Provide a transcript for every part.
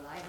Alive.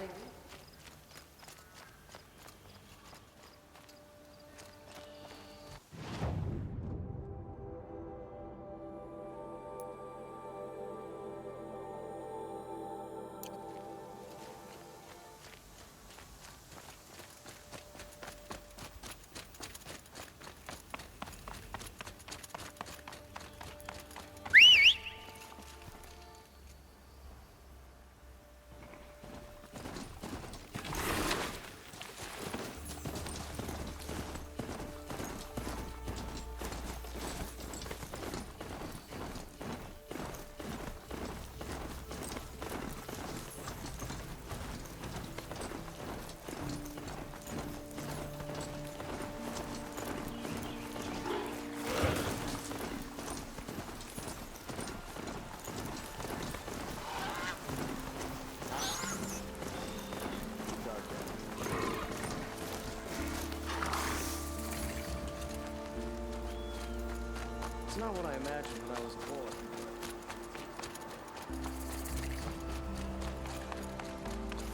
It's not what I imagined when I was a boy.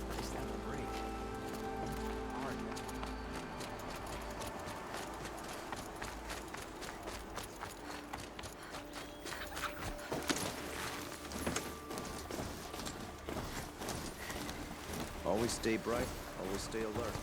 I just have a break. Hard now. Always stay bright, always stay alert.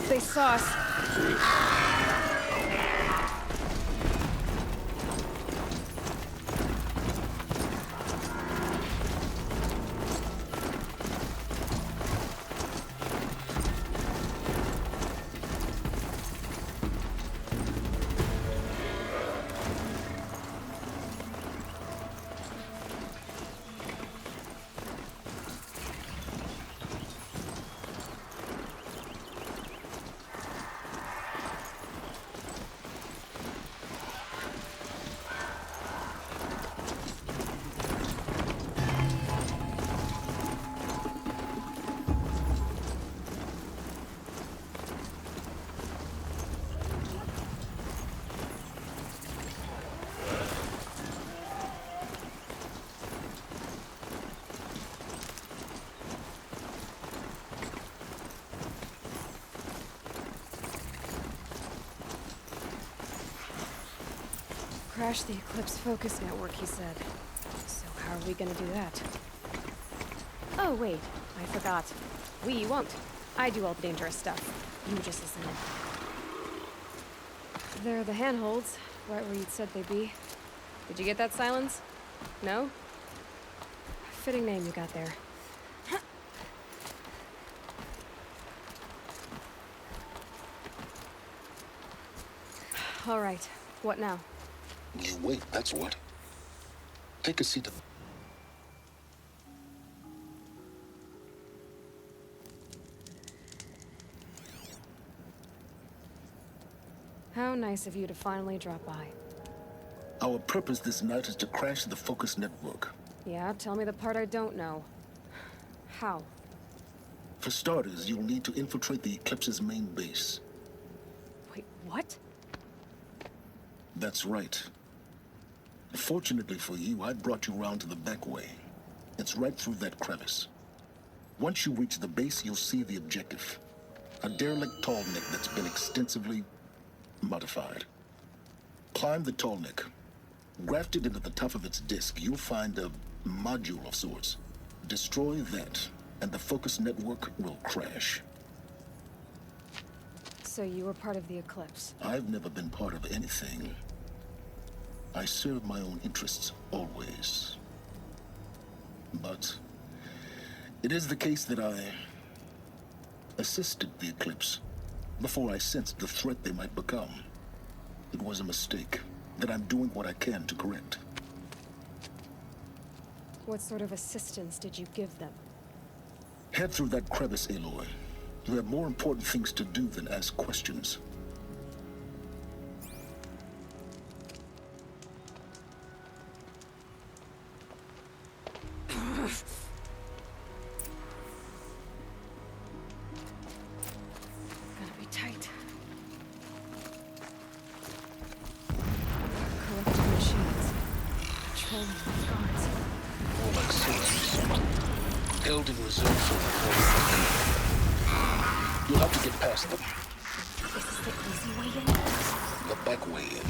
They saw us. Crash the Eclipse Focus Network, he said. So how are we gonna do that? Oh, wait. I forgot. We won't. I do all the dangerous stuff. You just listen in. There are the handholds, right where you'd said they'd be. Did you get that, Silence? No? Fitting name you got there. All right. What now? You wait, that's what. Take a seat. How nice of you to finally drop by. Our purpose this night is to crash the Focus Network. Yeah, tell me the part I don't know. How? For starters, you'll need to infiltrate the Eclipse's main base. Wait, what? That's right. Fortunately for you, I brought you round to the back way. It's right through that crevice. Once you reach the base, you'll see the objective. A derelict tallneck that's been extensively modified. Climb the tallneck. Grafted into the top of its disk, you'll find a module of sorts. Destroy that, and the focus network will crash. So you were part of the Eclipse. I've never been part of anything. I serve my own interests, always. But it is the case that I assisted the Eclipse before I sensed the threat they might become. It was a mistake that I'm doing what I can to correct. What sort of assistance did you give them? Head through that crevice, Aloy. You have more important things to do than ask questions. Gonna be tight. Corrupted machines. Patrolling the guards. More like soldiers. Held in reserve for You'll have to get past them. Is this the easy way in? The back way in.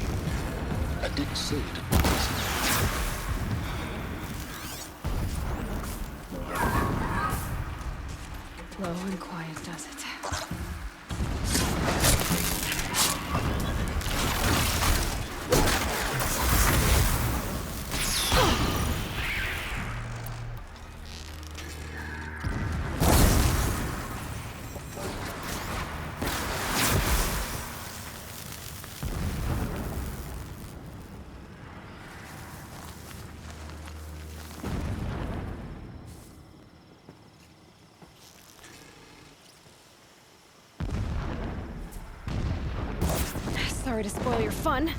I didn't say it was Low and quiet does it. Sorry to spoil your fun.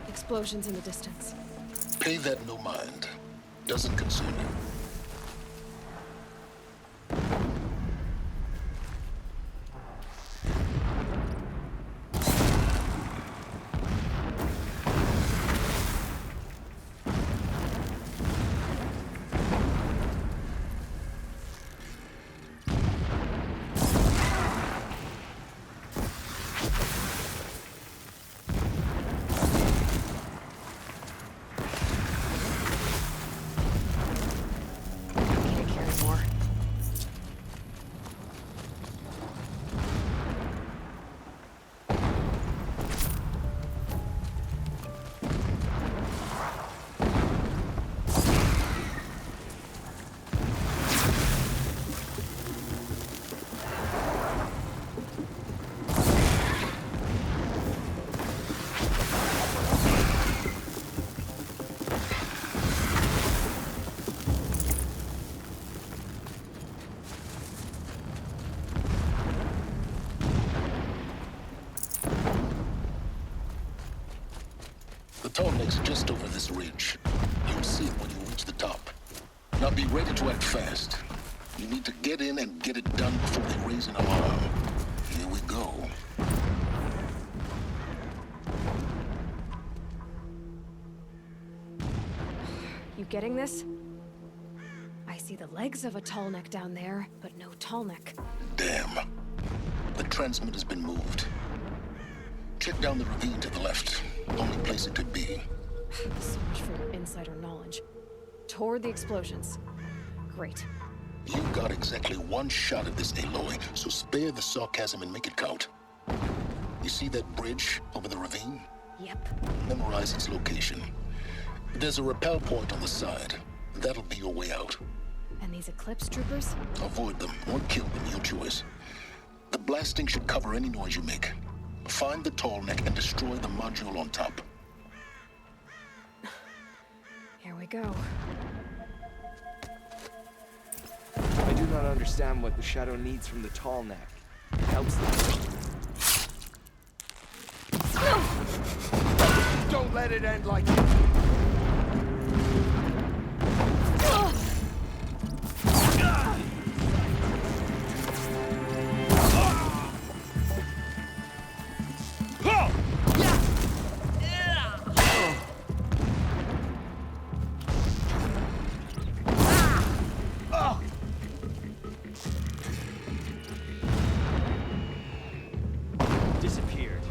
Explosions in the distance. Pay that no mind. Doesn't concern you. Can't carry more. The tallneck's just over this ridge. You'll see it when you reach the top. Now be ready to act fast. You need to get in and get it done before they raise an alarm. Here we go. You getting this? I see the legs of a tallneck down there, but no tallneck. Damn. The transmitter's been moved. Check down the ravine to the left. Only place it could be. So much for your insider knowledge. Toward the explosions. Great. You got exactly one shot at this, Aloy, so spare the sarcasm and make it count. You see that bridge over the ravine? Yep. Memorize its location. There's a rappel point on the side. That'll be your way out. And these Eclipse troopers? Avoid them or kill them, your choice. The blasting should cover any noise you make. Find the tall neck and destroy the module on top. Here we go. I do not understand what the Shadow needs from the tall neck. It helps them. Don't let it end like this. Disappeared.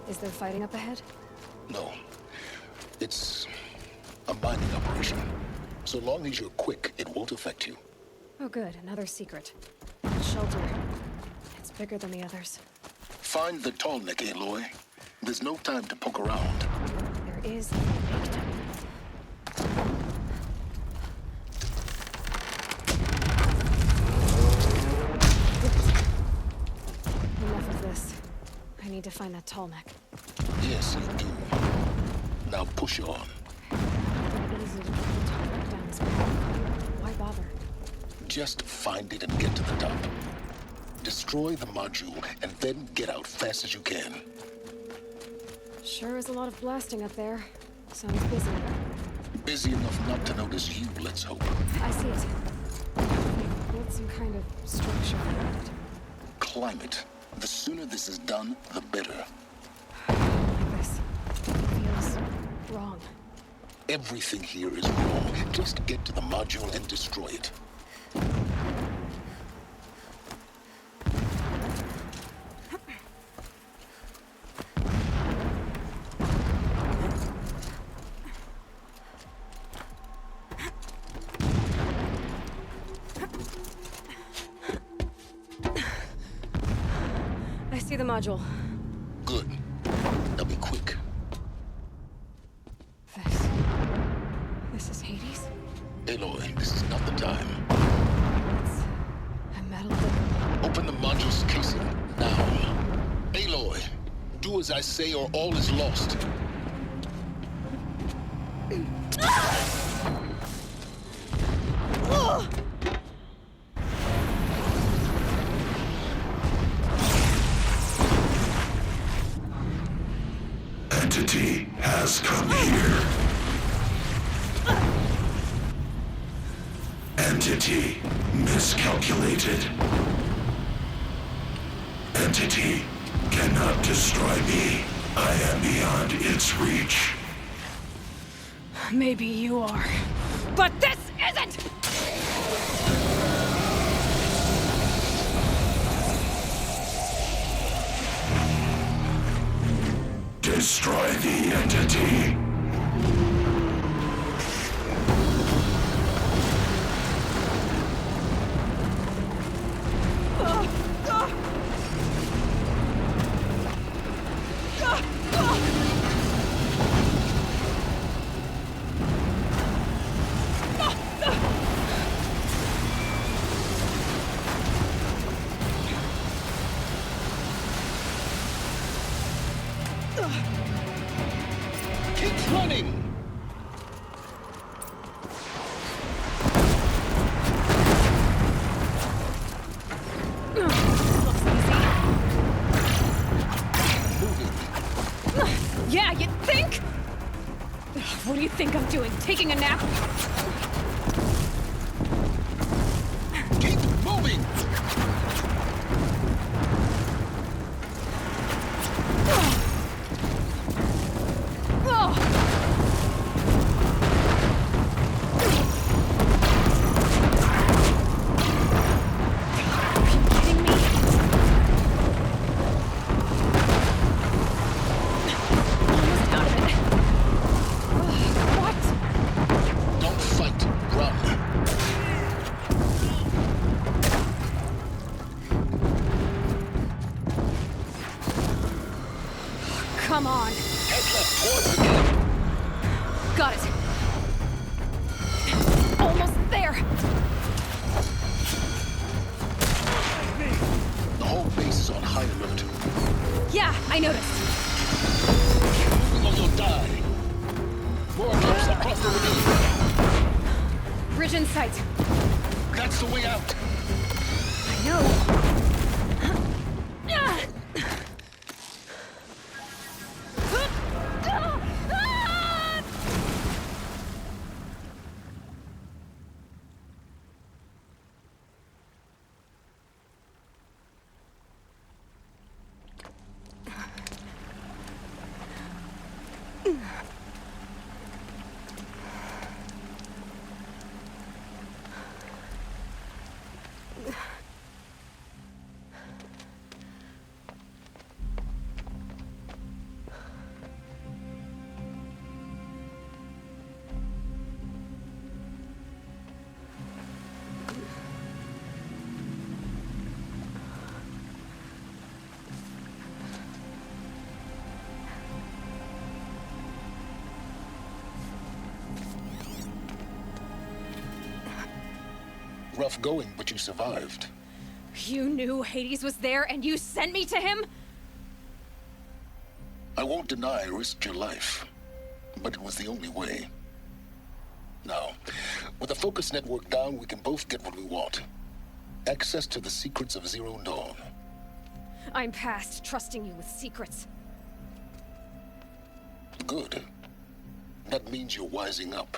Is there fighting up ahead? No. It's a mining operation. So long as you're quick, it won't affect you. Oh good, another secret. The shelter. It's bigger than the others. Find the tall neck, Aloy. There's no time to poke around. There is a big time. Enough of this. I need to find that tall neck. Yes, you do. Now push on. Easy to put the tall neck down this path. Why bother? Just find it and get to the top. Destroy the module and then get out fast as you can. Sure is a lot of blasting up there. Sounds busy. Busy enough not to notice you, let's hope. I see it. They've built some kind of structure around it. Climb it. The sooner this is done, the better. Like this. Feels wrong. Everything here is wrong. Just get to the module and destroy it. I see the module. Good. Now be quick. This is Hades? Aloy, this is not the time. It's a metal thing. Open the module's casing, now. Aloy, do as I say or all is lost. Entity has come here. Entity miscalculated. Entity cannot destroy me. I am beyond its reach. Maybe you are. But this isn't! Destroy the entity. Keep running! Yeah, you think? What do you think I'm doing? Taking a nap? Keep moving! Come on. Head left towards the gate. Got it. Almost there. The whole base is on high alert. Yeah, I noticed. Moving or you'll die. More troops across the ravine. Bridge in sight. That's the way out. I know. Rough going, but you survived. You knew Hades was there and you sent me to him? I won't deny I risked your life, but it was the only way. Now, with the focus network down, we can both get what we want. Access to the secrets of Zero Dawn. I'm past trusting you with secrets. Good. That means you're wising up.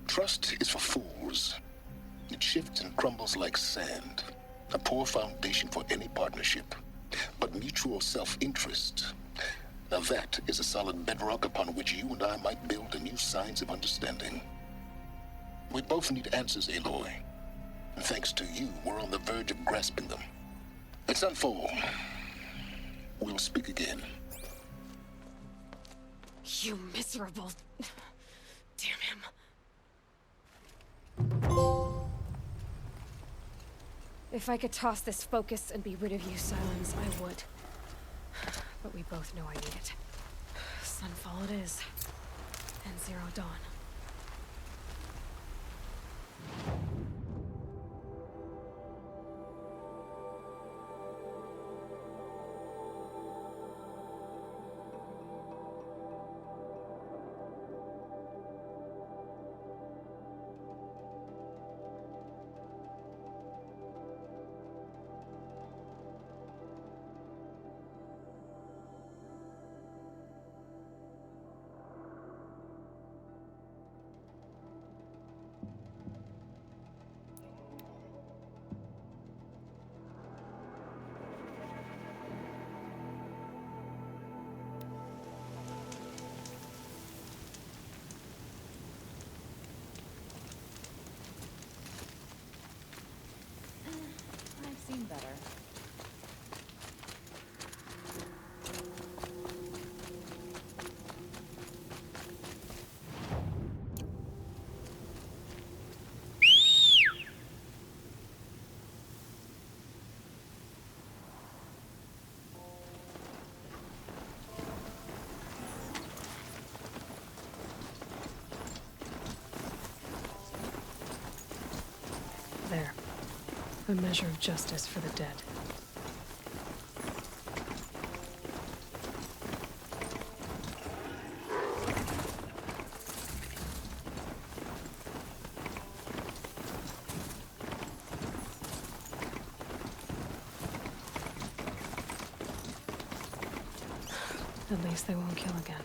Trust is for fools. It shifts and crumbles like sand. A poor foundation for any partnership. But mutual self-interest, now that is a solid bedrock upon which you and I might build a new science of understanding. We both need answers, Aloy. And thanks to you, we're on the verge of grasping them. Let's unfold. We'll speak again. You miserable... Damn him. If I could toss this focus and be rid of you, Silence, I would. But we both know I need it. Sunfall it is. And Zero Dawn. I've seen better. There. A measure of justice for the dead. At least they won't kill again.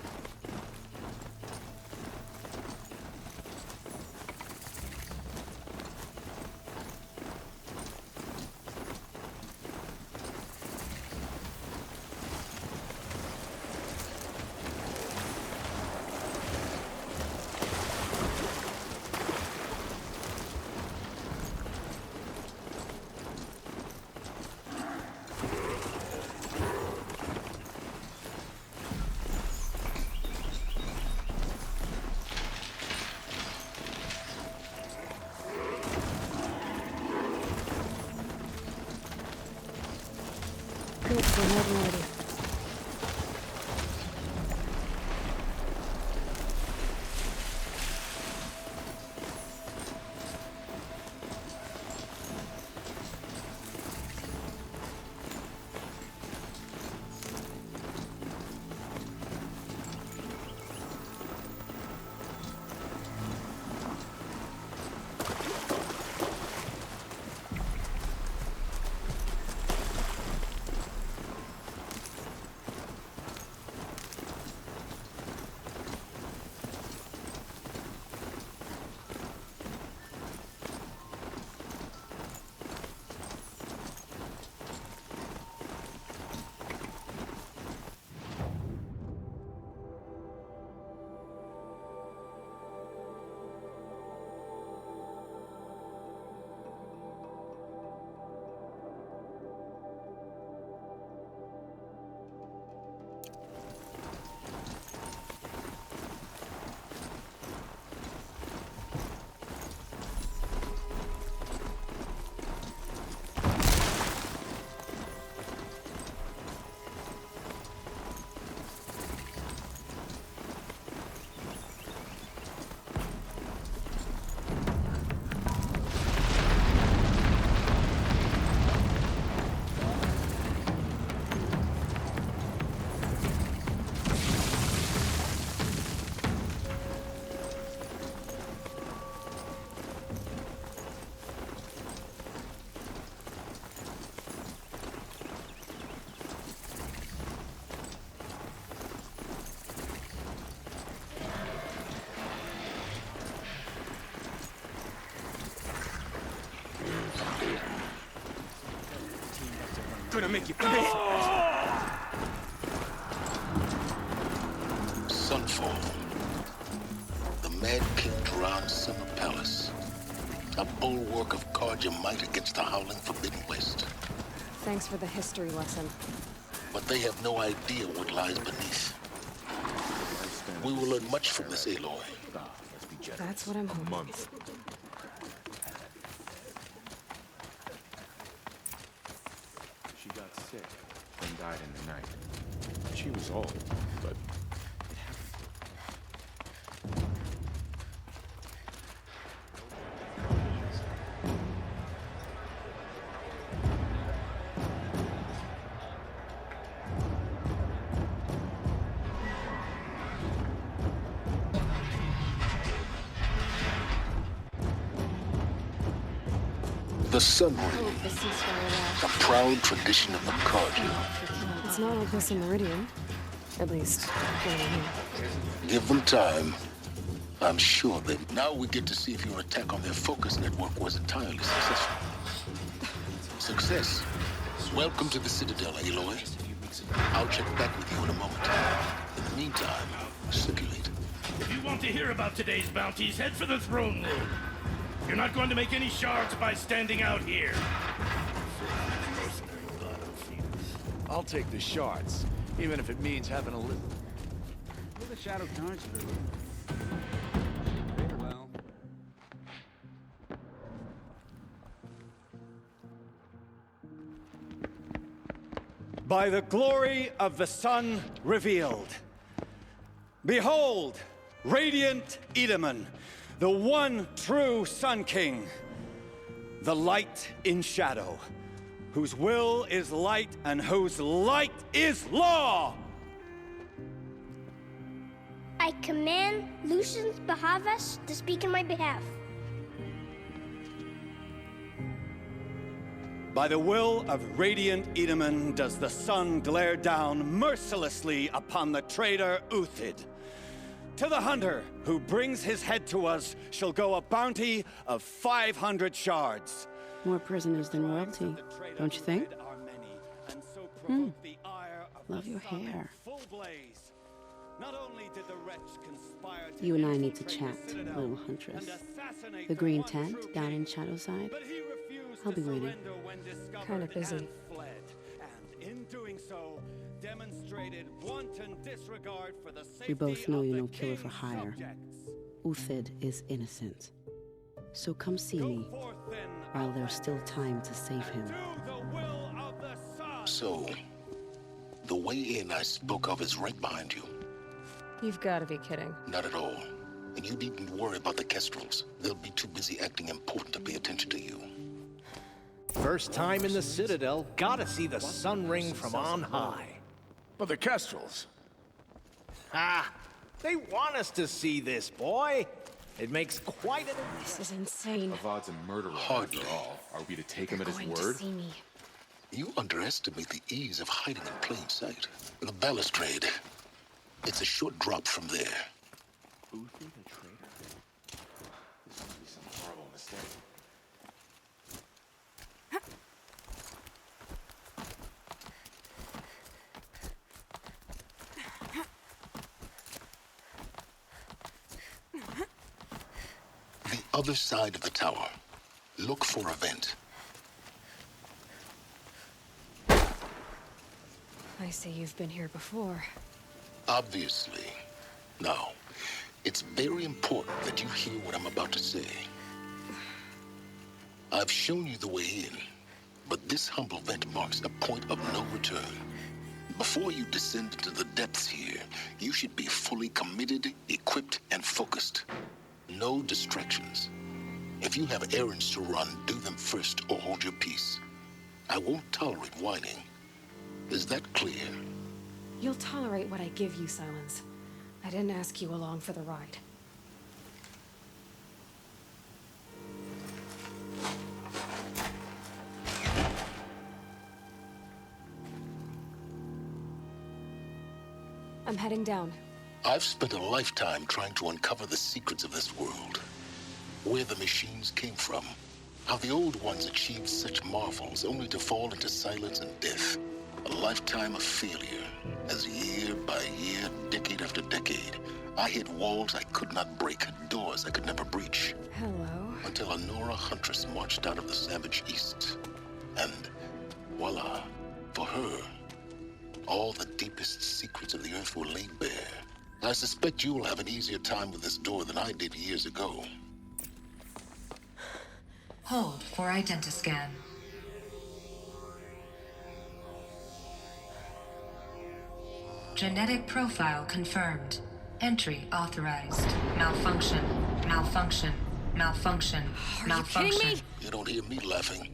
Good, we're more than ready. gonna make you pay. Sunfall. The Mad King Duran's summer palace. A bulwark of guard your might against the howling Forbidden West. Thanks for the history lesson. But they have no idea what lies beneath. We will learn much from this Aloy. That's what I'm hoping. She got sick and died in the night. She was old, but it happened. The Sun Ring, Hope the ceasefire a proud tradition of the Carja. lasts. It's not like this in Meridian. At least, when we're here. Give them time. I'm sure they... Now we get to see if your attack on their focus network was entirely successful. Success. Welcome to the Citadel, Aloy. I'll check back with you in a moment. In the meantime, circulate. If you want to hear about today's bounties, head for the throne room. You're not going to make any shards by standing out here. I'll take the shards, even if it means having a little. Well, the Shadow Carja. Well. By the glory of the sun revealed. Behold, radiant Edaman, the one true Sun King. The light in shadow, whose will is light and whose light is law! I command Lucius Bahavas to speak in my behalf. By the will of radiant Edaman does the sun glare down mercilessly upon the traitor Uthid. To the hunter who brings his head to us shall go a bounty of 500 shards. More prisoners than royalty, don't you think? Love your hair. You and I need to chat, little huntress. The green tent down in Shadowside. I'll be waiting. Kinda busy. We both know you're no killer for hire. Uthid is innocent. So come see me, while there's still time to save him. So, the way in I spoke of is right behind you. You've got to be kidding. Not at all. And you needn't worry about the Kestrels. They'll be too busy acting important to pay attention to you. First time in the Citadel, gotta see the Sun Ring from on high. But the Kestrels. Ha! They want us to see this, boy. It makes quite an... This is insane. Avad's a murderer Hardly. after all. Are we to take him at his Going word? to see me. You underestimate the ease of hiding in plain sight. The balustrade. It's a short drop from there. Uthid, a traitor? This must be some horrible mistake. The other side of the tower. Look for a vent. I see you've been here before. Obviously. Now, it's very important that you hear what I'm about to say. I've shown you the way in, but this humble vent marks a point of no return. Before you descend into the depths here, you should be fully committed, equipped, and focused. No distractions. If you have errands to run, do them first or hold your peace. I won't tolerate whining. Is that clear? You'll tolerate what I give you, Silence. I didn't ask you along for the ride. I'm heading down. I've spent a lifetime trying to uncover the secrets of this world. Where the machines came from, How the old ones achieved such marvels only to fall into silence and death. A lifetime of failure, as year by year, decade after decade, I hit walls I could not break, doors I could never breach. Hello. Until a Nora huntress marched out of the savage east. And voila, for her, all the deepest secrets of the earth were laid bare. I suspect you'll have an easier time with this door than I did years ago. Hold for identiscan. Genetic profile confirmed. Entry authorized. Malfunction. Malfunction. Malfunction. Are Malfunction. you kidding me? You don't hear me laughing.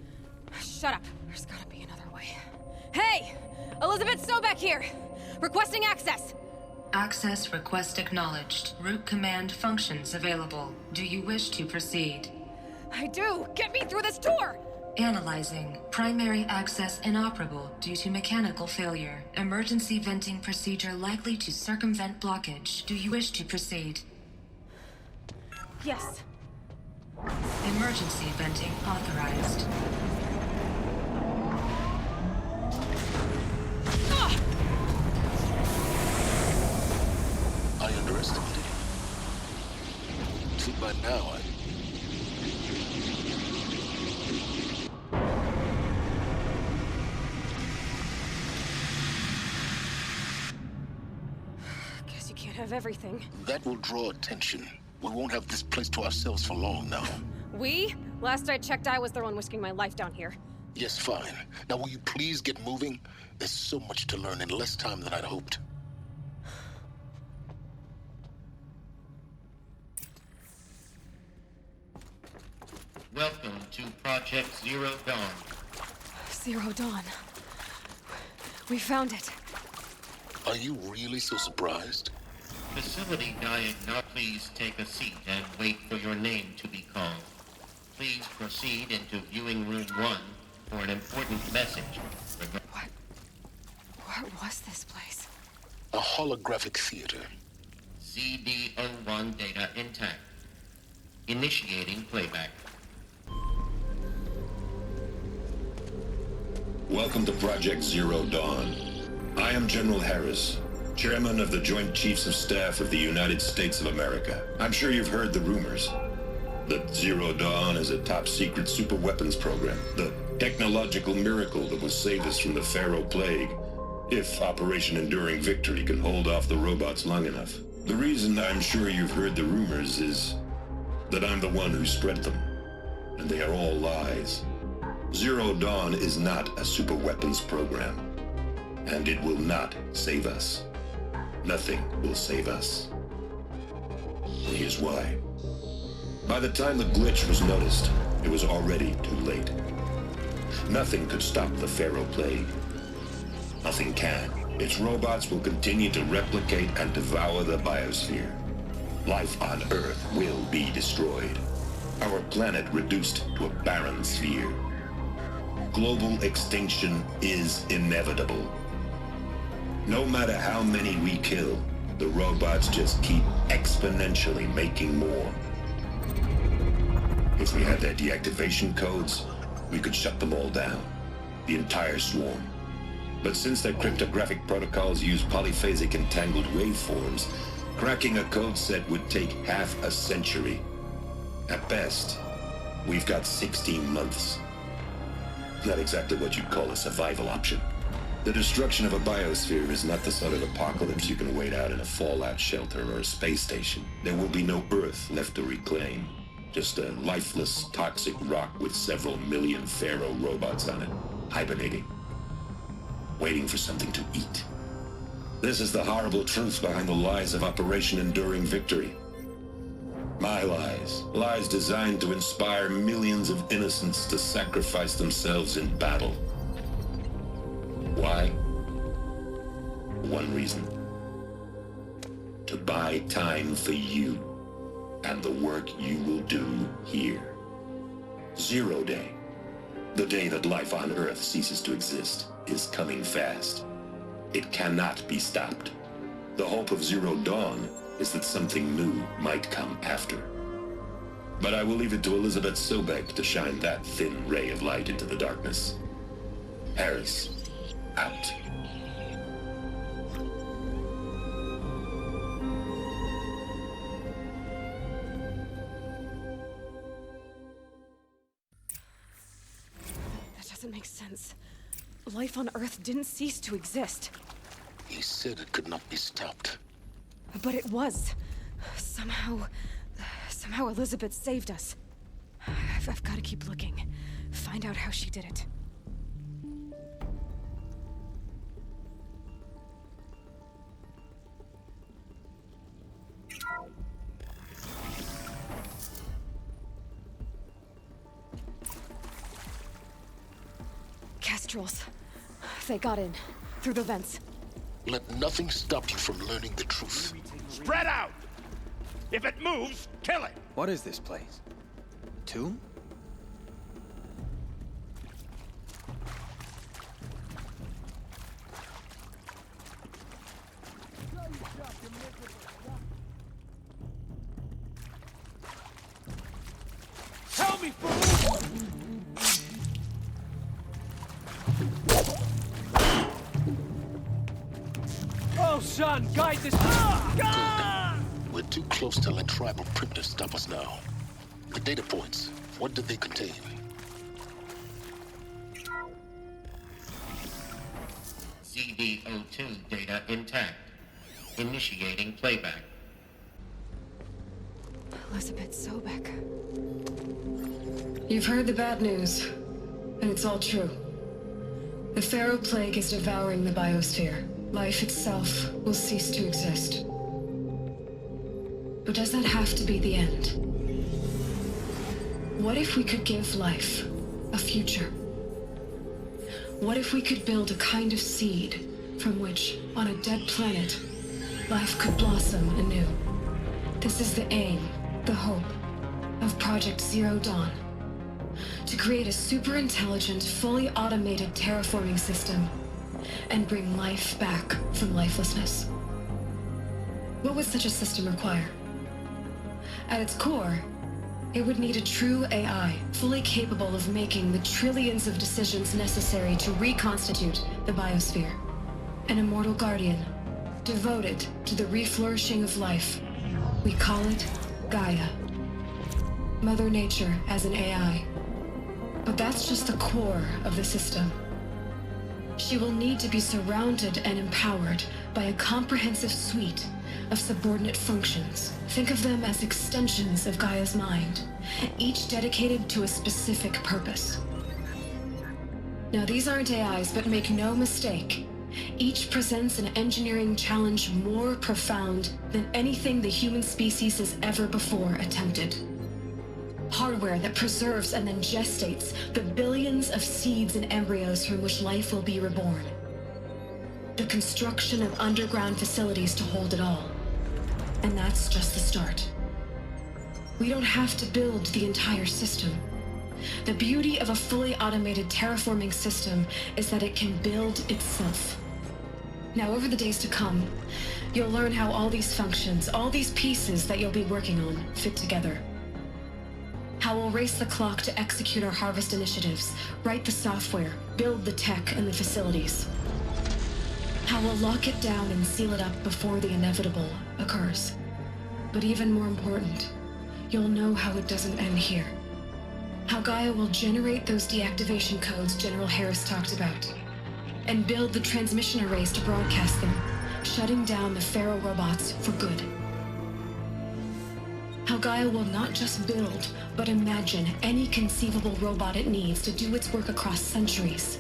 Shut up. There's gotta be another way. Hey! Elizabeth Sobek here! Requesting access! Access request acknowledged. Root command functions available. Do you wish to proceed? I do! Get me through this door! Analyzing. Primary access inoperable due to mechanical failure. Emergency venting procedure likely to circumvent blockage. Do you wish to proceed? Yes. Emergency venting authorized. I underestimated you. See, by now, Guess you can't have everything. that will draw attention. We won't have this place to ourselves for long now. We? Last I checked, I was the one risking my life down here. Yes, fine. Now, will you please get moving? There's so much to learn in less time than I'd hoped. Welcome to Project Zero Dawn. Zero Dawn. We found it. Are you really so surprised? Facility Diagnostic, please take a seat and wait for your name to be called. Please proceed into Viewing Room 1 for an important message. What was this place? A holographic theater. CD01 data intact. Initiating playback. Welcome to Project Zero Dawn. I am General Harris, Chairman of the Joint Chiefs of Staff of the United States of America. I'm sure you've heard the rumors that Zero Dawn is a top-secret superweapons program, the technological miracle that will save us from the Pharaoh Plague, if Operation Enduring Victory can hold off the robots long enough. The reason I'm sure you've heard the rumors is that I'm the one who spread them, and they are all lies. Zero Dawn is not a superweapons program, and it will not save us. Nothing will save us. And here's why. By the time the glitch was noticed, it was already too late. Nothing could stop the Pharaoh Plague. Nothing can. Its robots will continue to replicate and devour the biosphere. Life on Earth will be destroyed. Our planet reduced to a barren sphere. Global extinction is inevitable. No matter how many we kill, the robots just keep exponentially making more. If we had their deactivation codes, we could shut them all down. The entire swarm. But since their cryptographic protocols use polyphasic entangled waveforms, cracking a code set would take half a century. At best, we've got 16 months. Not exactly what you'd call a survival option. The destruction of a biosphere is not the sort of apocalypse you can wait out in a fallout shelter or a space station. There will be no Earth left to reclaim. Just a lifeless, toxic rock with several million Pharaoh robots on it, hibernating, waiting for something to eat. This is the horrible truth behind the lies of Operation Enduring Victory. My lies. Lies designed to inspire millions of innocents to sacrifice themselves in battle. Why? One reason. To buy time for you and the work you will do here. Zero Day. The day that life on Earth ceases to exist is coming fast. It cannot be stopped. The hope of Zero Dawn is that something new might come after. But I will leave it to Elizabeth Sobek to shine that thin ray of light into the darkness. Harris, out. That doesn't make sense. Life on Earth didn't cease to exist. He said it could not be stopped. But it was. Somehow Elizabeth saved us. I've got to keep looking. Find out how she did it. Kestrels. They got in. Through the vents. Let nothing stop you from learning the truth. Spread out! If it moves, kill it! What is this place? Tomb? Tell me, fool! Oh, son, guide this. We're too close to let tribal primitives stop us now. The data points, what did they contain? CD02 data intact. Initiating playback. Elizabeth Sobek. You've heard the bad news, and it's all true. The Pharaoh Plague is devouring the biosphere. Life itself will cease to exist. But does that have to be the end? What if we could give life a future? What if we could build a kind of seed from which, on a dead planet, life could blossom anew? This is the aim, the hope, of Project Zero Dawn. To create a super-intelligent, fully automated terraforming system and bring life back from lifelessness. What would such a system require? At its core, it would need a true AI, fully capable of making the trillions of decisions necessary to reconstitute the biosphere. An immortal guardian, devoted to the reflourishing of life. We call it Gaia. Mother Nature as an AI. But that's just the core of the system. She will need to be surrounded and empowered by a comprehensive suite of subordinate functions. Think of them as extensions of Gaia's mind, each dedicated to a specific purpose. Now, these aren't AIs, but make no mistake, each presents an engineering challenge more profound than anything the human species has ever before attempted. Hardware that preserves and then gestates the billions of seeds and embryos from which life will be reborn. The construction of underground facilities to hold it all. And that's just the start. We don't have to build the entire system. The beauty of a fully automated terraforming system is that it can build itself. Now, over the days to come, you'll learn how all these functions, all these pieces that you'll be working on, fit together. How we'll race the clock to execute our harvest initiatives, write the software, build the tech and the facilities. How we'll lock it down and seal it up before the inevitable occurs. But even more important, you'll know how it doesn't end here. How Gaia will generate those deactivation codes General Harris talked about, and build the transmission arrays to broadcast them, shutting down the Pharaoh robots for good. How Gaia will not just build, but imagine any conceivable robot it needs to do its work across centuries.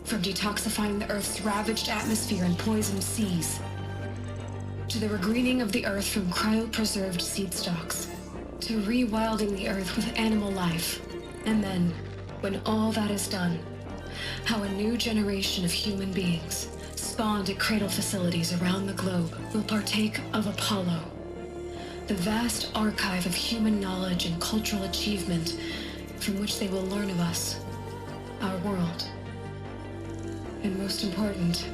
From detoxifying the Earth's ravaged atmosphere and poisoned seas, to the regreening of the Earth from cryopreserved seed stalks, to rewilding the Earth with animal life. And then, when all that is done, how a new generation of human beings, spawned at cradle facilities around the globe, will partake of Apollo, the vast archive of human knowledge and cultural achievement from which they will learn of us, our world. And most important,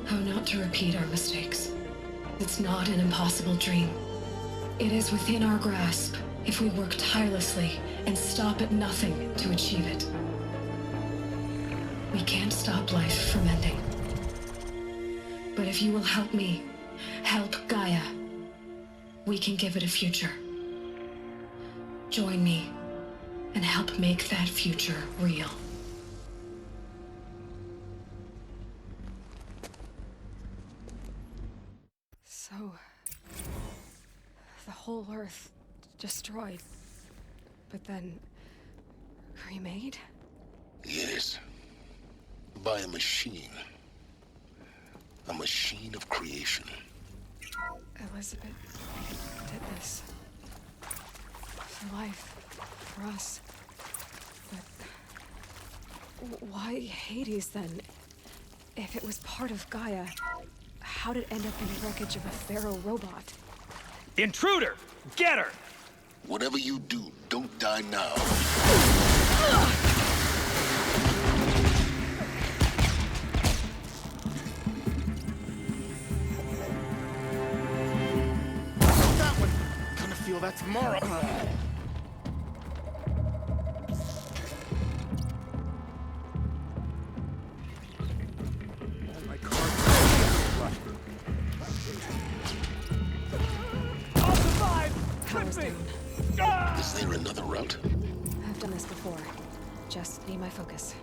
how not to repeat our mistakes. It's not an impossible dream. It is within our grasp if we work tirelessly and stop at nothing to achieve it. We can't stop life from ending. But if you will help me, help Gaia, we can give it a future. Join me and help make that future real. So, the whole Earth destroyed, but then remade? Yes. By a machine. A machine of creation. Elizabeth did this. For life. For us. But why Hades then? If it was part of Gaia, how'd it end up in the wreckage of a Pharaoh robot? Intruder! Get her! Whatever you do, don't die now. That one! Gonna feel that tomorrow. Is there another route? I've done this before. Just need my focus.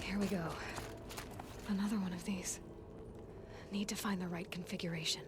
Here we go. Another one of these. Need to find the right configuration.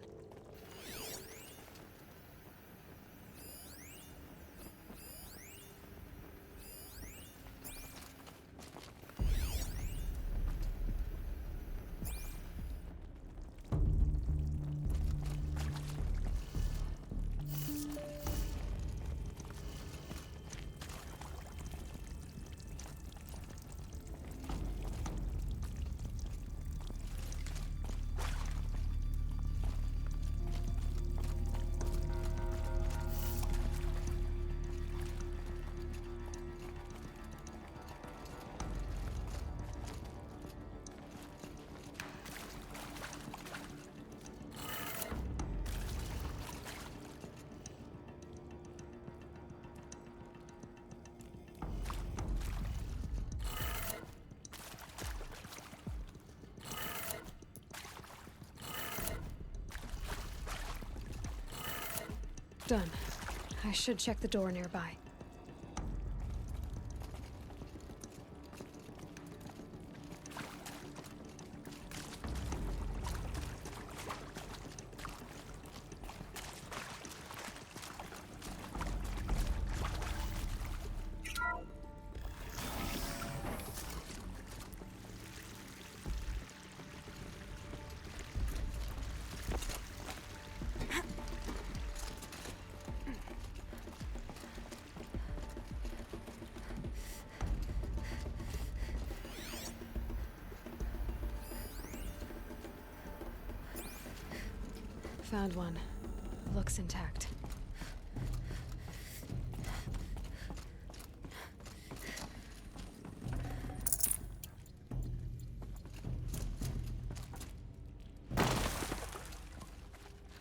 Done. I should check the door nearby. Found one. Looks intact.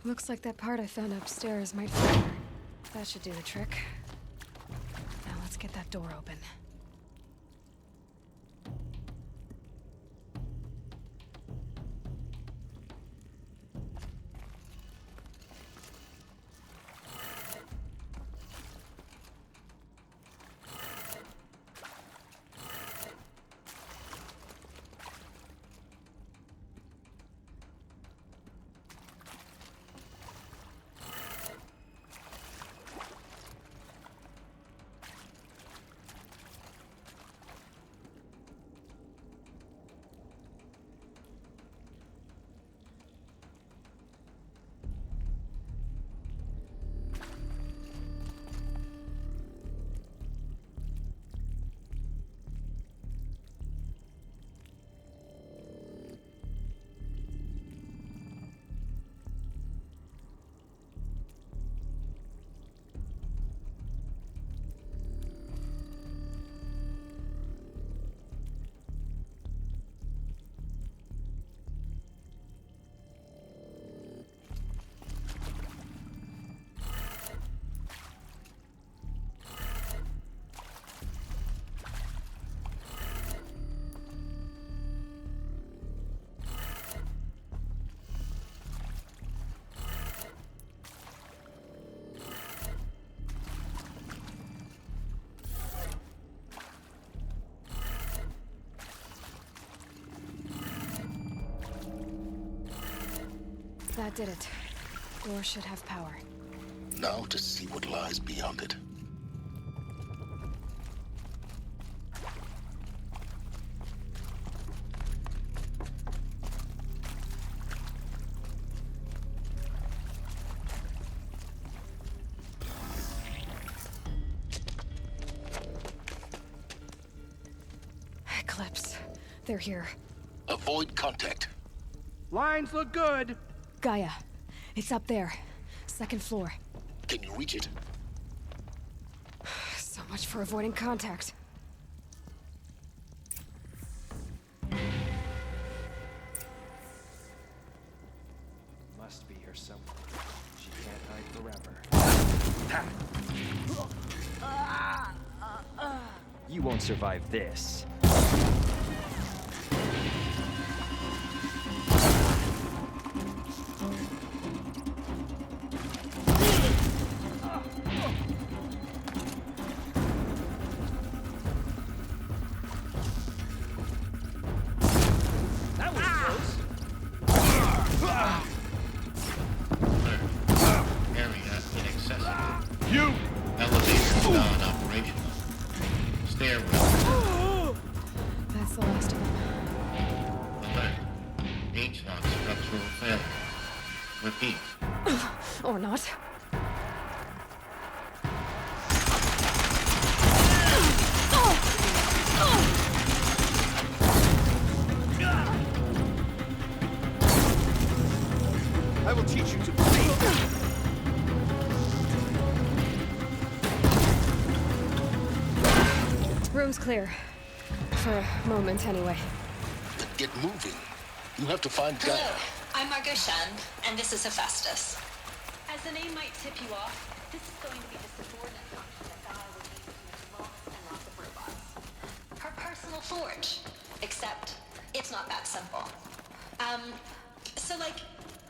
Looks like that part I found upstairs might fire. That should do the trick. Now let's get that door open. That did it. Door should have power. Now to see what lies beyond it. Eclipse. They're here. Avoid contact. Lines look good. Gaia. It's up there. Second floor. Can you reach it? So much for avoiding contact. Must be here somewhere. She can't hide forever. You won't survive this. Or not. I will teach you to breathe. Room's clear. For a moment, anyway. Then get moving. You have to find Gaia. Hello, I'm Margot Shan, and this is Hephaestus. As the name might tip you off, this is going to be the subordinate function that Gaia will use to make lots and lots of robots. Her personal forge. Except, it's not that simple. So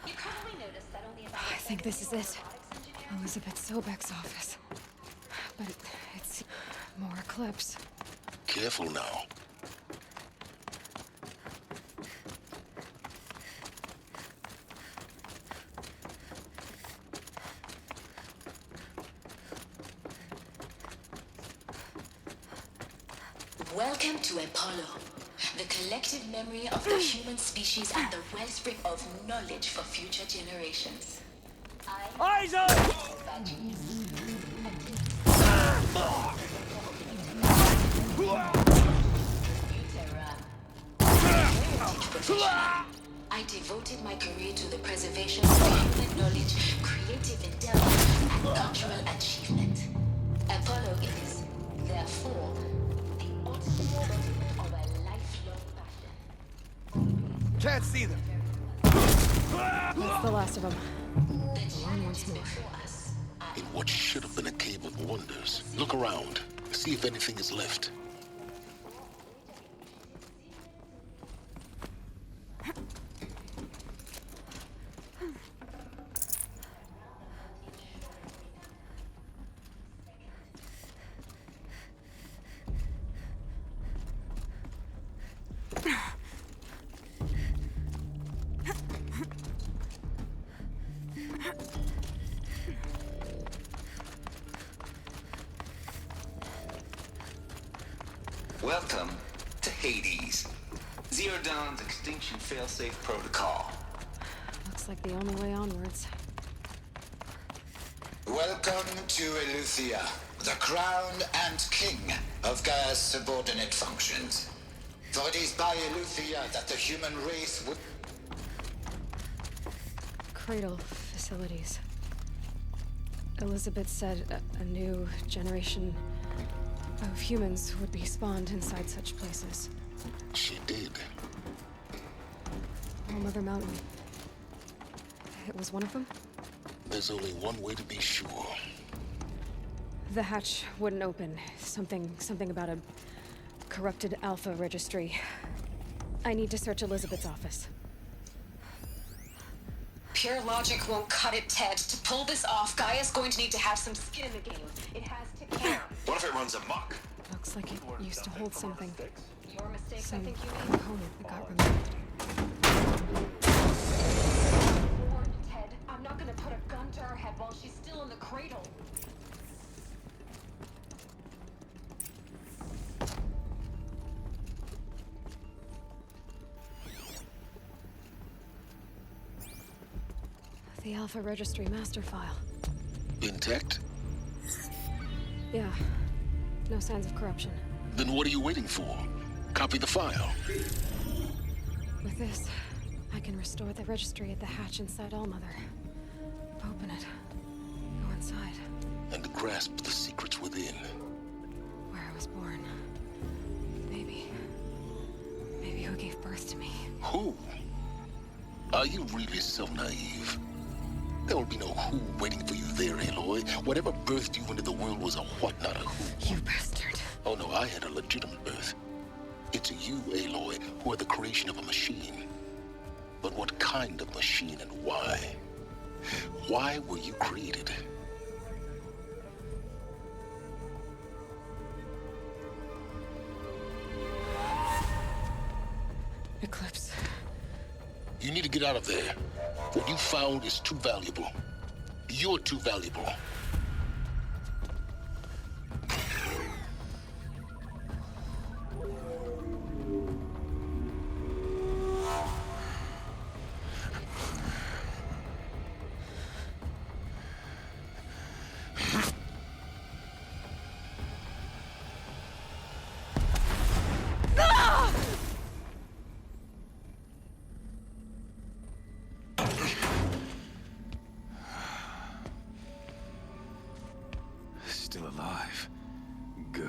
you probably noticed that only about... I think this is it. Elizabeth Sobek's office. But it's more Eclipse. Careful now. Welcome to Apollo, the collective memory of the human species and the wellspring of knowledge for future generations. Eyes up! I devoted my career to the preservation of human knowledge, creative endeavor, and cultural achievement. Apollo is, therefore, of a lifelong passion. Can't see them. That's the last of them. Alone once more. In what should have been a cave of wonders. Look around. See if anything is left. Welcome to Hades. Zero Dawn's extinction failsafe protocol. Looks like the only way onwards. Welcome to Eleuthia, the crown and king of Gaia's subordinate functions. For it is by Eleuthia that the human race would... Cradle facilities. Elizabeth said a new generation of humans would be spawned inside such places. She did. All Mother Mountain. It was one of them? There's only one way to be sure. The hatch wouldn't open. Something about a corrupted Alpha registry. I need to search Elizabeth's office. Pure logic won't cut it, Ted. To pull this off, Gaia's going to need to have some skin in the game. It has to care. What if it runs amok? Looks like it used to hold something. Your mistakes, Some I think you mean. component that got removed. put a gun to her head while she's still in the cradle. The Alpha Registry master file. Intact? Yeah. No signs of corruption. Then what are you waiting for? Copy the file. With this, I can restore the registry at the hatch inside Allmother. Open it. Go inside. And grasp the secrets within. Where I was born. Maybe who gave birth to me. Who? Are you really so naive? There will be no who waiting for you there, Aloy. Whatever birthed you into the world was a what, not a who. You bastard. Oh no, I had a legitimate birth. It's you, Aloy, who are the creation of a machine. But what kind of machine and why? Why were you created? Eclipse. You need to get out of there. What you found is too valuable. You're too valuable. Still alive. Good.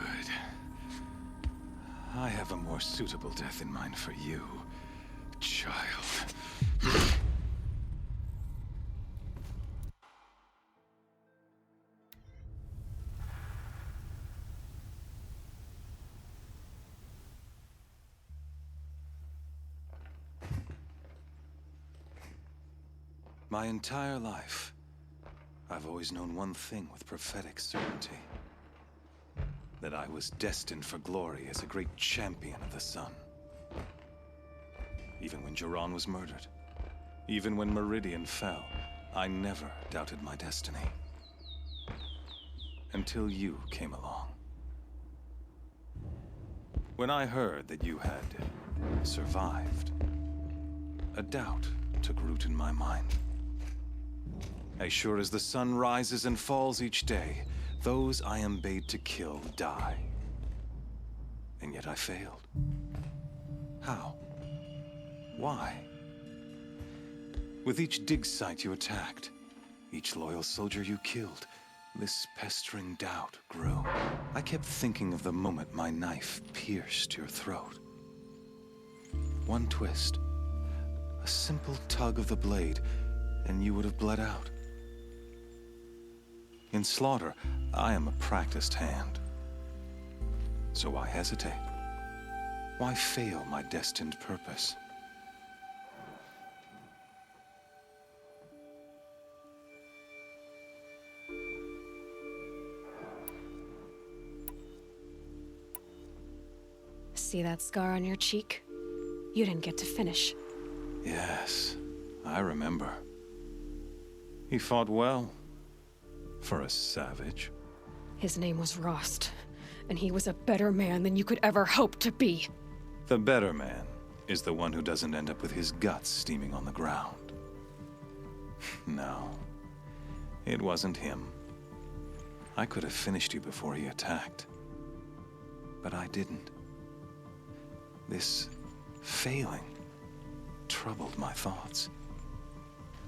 I have a more suitable death in mind for you, child. My entire life, I've always known one thing with prophetic certainty. That I was destined for glory as a great champion of the sun. Even when Jiran was murdered, even when Meridian fell, I never doubted my destiny. Until you came along. When I heard that you had survived, a doubt took root in my mind. As sure as the sun rises and falls each day, those I am bade to kill die. And yet I failed. How? Why? With each dig site you attacked, each loyal soldier you killed, this pestering doubt grew. I kept thinking of the moment my knife pierced your throat. One twist, a simple tug of the blade, and you would have bled out. In slaughter, I am a practiced hand. So why hesitate? Why fail my destined purpose? See that scar on your cheek? You didn't get to finish. Yes, I remember. He fought well. For a savage. His name was Rost, and he was a better man than you could ever hope to be. The better man is the one who doesn't end up with his guts steaming on the ground. No, it wasn't him. I could have finished you before he attacked. But I didn't. This failing troubled my thoughts,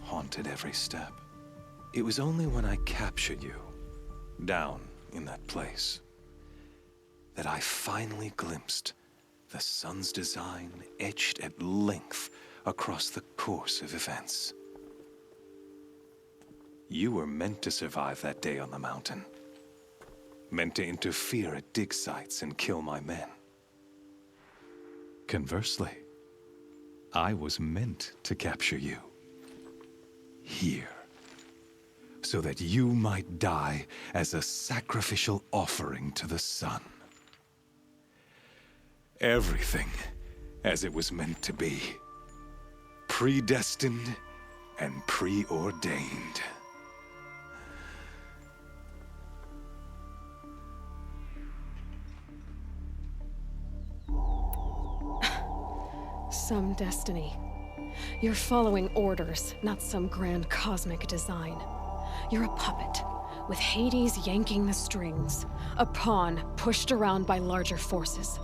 haunted every step. It was only when I captured you, down in that place, that I finally glimpsed the sun's design etched at length across the course of events. You were meant to survive that day on the mountain. Meant to interfere at dig sites and kill my men. Conversely, I was meant to capture you. Here. So that you might die as a sacrificial offering to the sun. Everything as it was meant to be. Predestined and preordained. some destiny. You're following orders, not some grand cosmic design. You're a puppet, with Hades yanking the strings, a pawn pushed around by larger forces.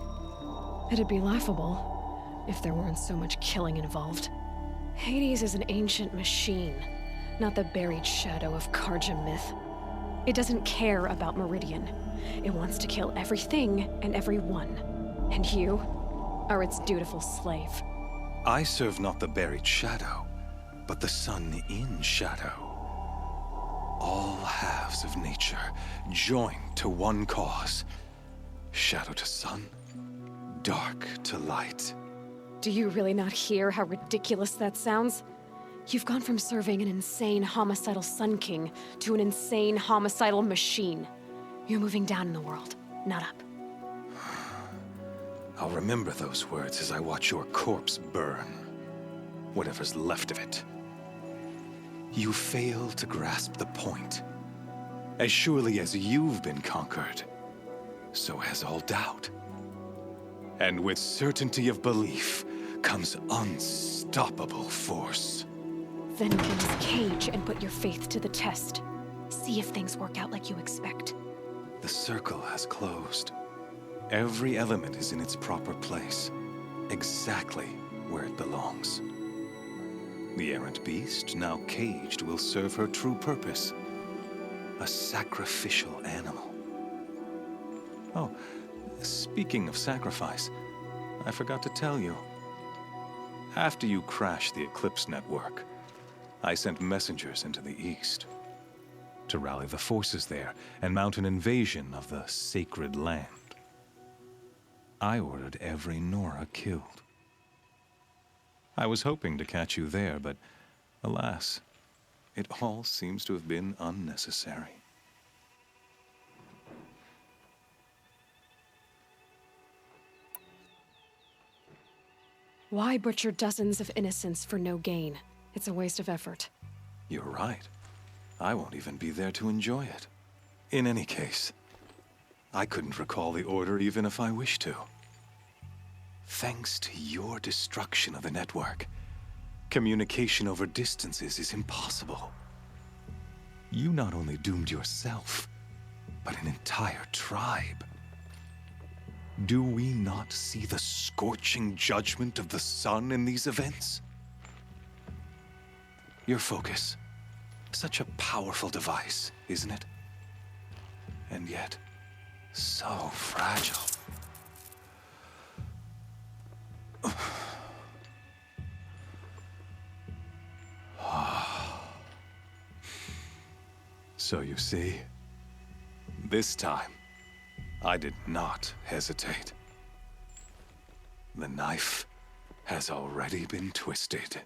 It'd be laughable if there weren't so much killing involved. Hades is an ancient machine, not the buried shadow of Carja myth. It doesn't care about Meridian. It wants to kill everything and everyone. And you are its dutiful slave. I serve not the buried shadow, but the sun in shadow. All halves of nature joined to one cause. Shadow to sun, dark to light. Do you really not hear how ridiculous that sounds? You've gone from serving an insane homicidal Sun King to an insane homicidal machine. You're moving down in the world, not up. I'll remember those words as I watch your corpse burn. Whatever's left of it. You fail to grasp the point. As surely as you've been conquered, so has all doubt. And with certainty of belief comes unstoppable force. Then get in this cage and put your faith to the test. See if things work out like you expect. The circle has closed. Every element is in its proper place, exactly where it belongs. The errant beast, now caged, will serve her true purpose. A sacrificial animal. Oh, speaking of sacrifice, I forgot to tell you. After you crashed the Eclipse network, I sent messengers into the east to rally the forces there and mount an invasion of the sacred land. I ordered every Nora killed. I was hoping to catch you there, but alas, it all seems to have been unnecessary. Why butcher dozens of innocents for no gain? It's a waste of effort. You're right. I won't even be there to enjoy it. In any case, I couldn't recall the order even if I wished to. Thanks to your destruction of the network, communication over distances is impossible. You not only doomed yourself, but an entire tribe. Do we not see the scorching judgment of the sun in these events? Your focus. Such a powerful device, isn't it? And yet, so fragile. So you see, this time, I did not hesitate. The knife has already been twisted.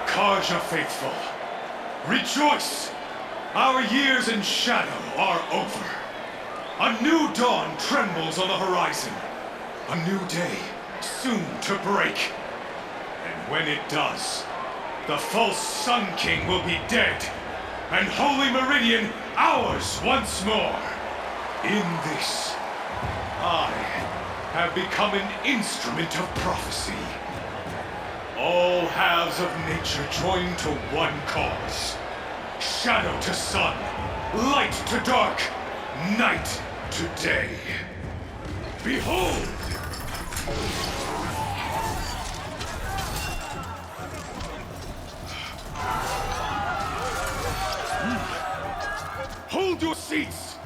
Carja faithful, rejoice! Our years in shadow are over. A new dawn trembles on the horizon. A new day soon to break. And when it does, the false Sun King will be dead, and Holy Meridian ours once more. In this, I have become an instrument of prophecy. All halves of nature join to one cause. Shadow to sun, light to dark, night to day. Behold! Hold your seats!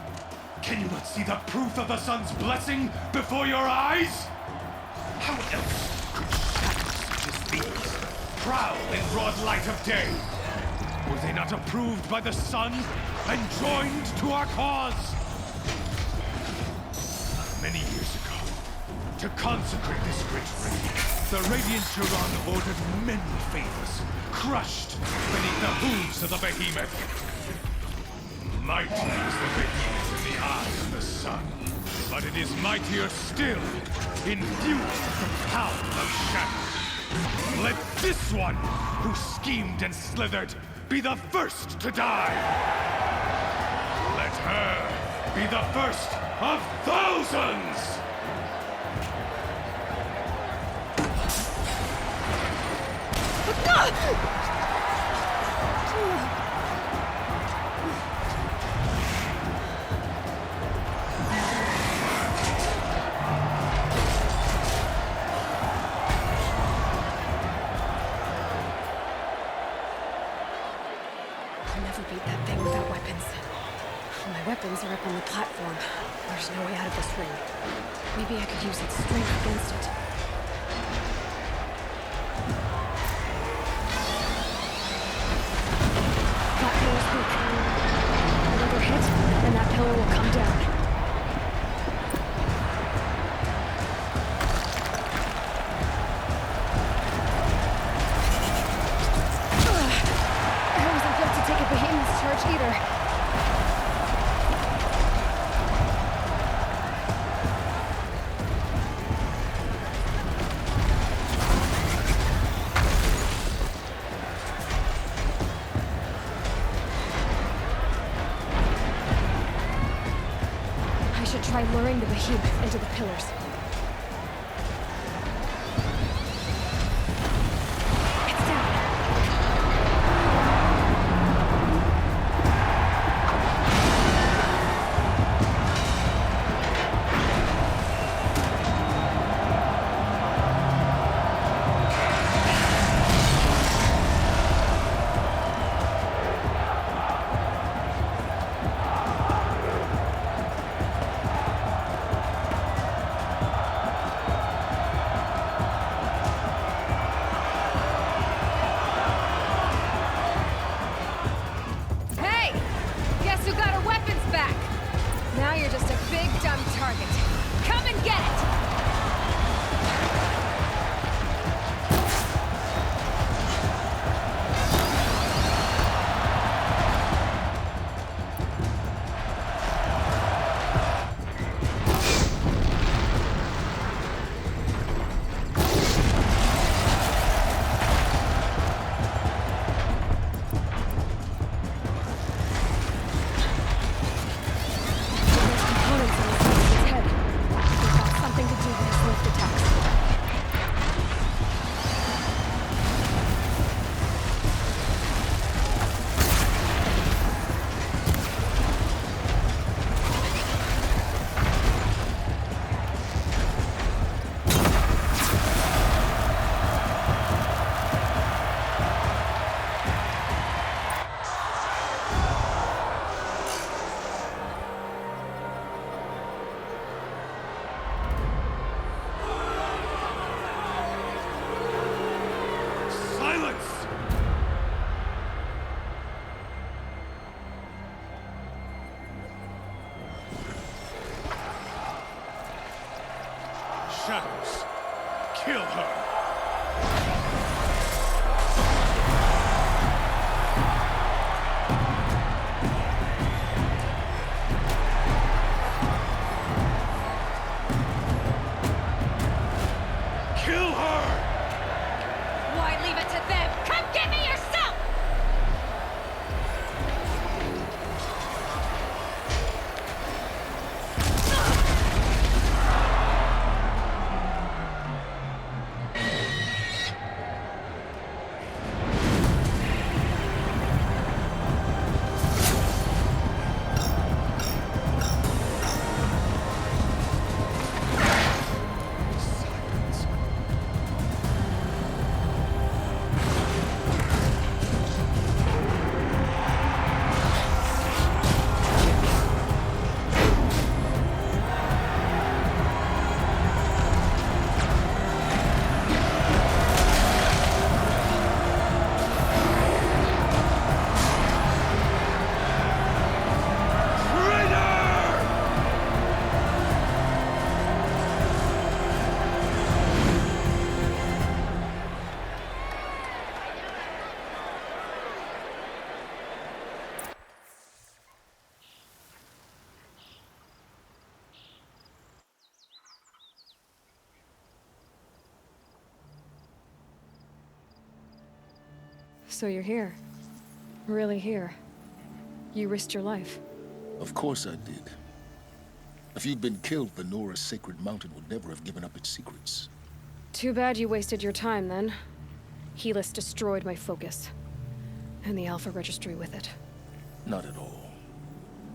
Can you not see the proof of the sun's blessing before your eyes? How else could shadows such as these prowl in broad light of day? Were they not approved by the sun and joined to our cause? Many years ago, To consecrate this great raid, the Radiant Turan ordered many favors, crushed beneath the hooves of the behemoth. Mighty is the behemoth in the eyes of the sun, but it is mightier still, infused with the power of shadow. Let this one, who schemed and slithered, be the first to die! Let her be the first of thousands! I'll never beat that thing without weapons. My weapons are up on the platform. There's no way out of this ring. Maybe I could use its strength against it. That pillar's weak. Another hit, and that pillar will come down. I wasn't built to take a behemoth's charge either. Try luring the behemoth into the pillars. It's down. Now you're just a big, dumb target. Come and get it! Shadows, kill her! Kill her! Why leave it to them? Come get me yourself! So you're here. Really here. You risked your life. Of course I did. If you'd been killed, the Nora's sacred mountain would never have given up its secrets. Too bad you wasted your time, then. Helis destroyed my focus. And the Alpha Registry with it. Not at all.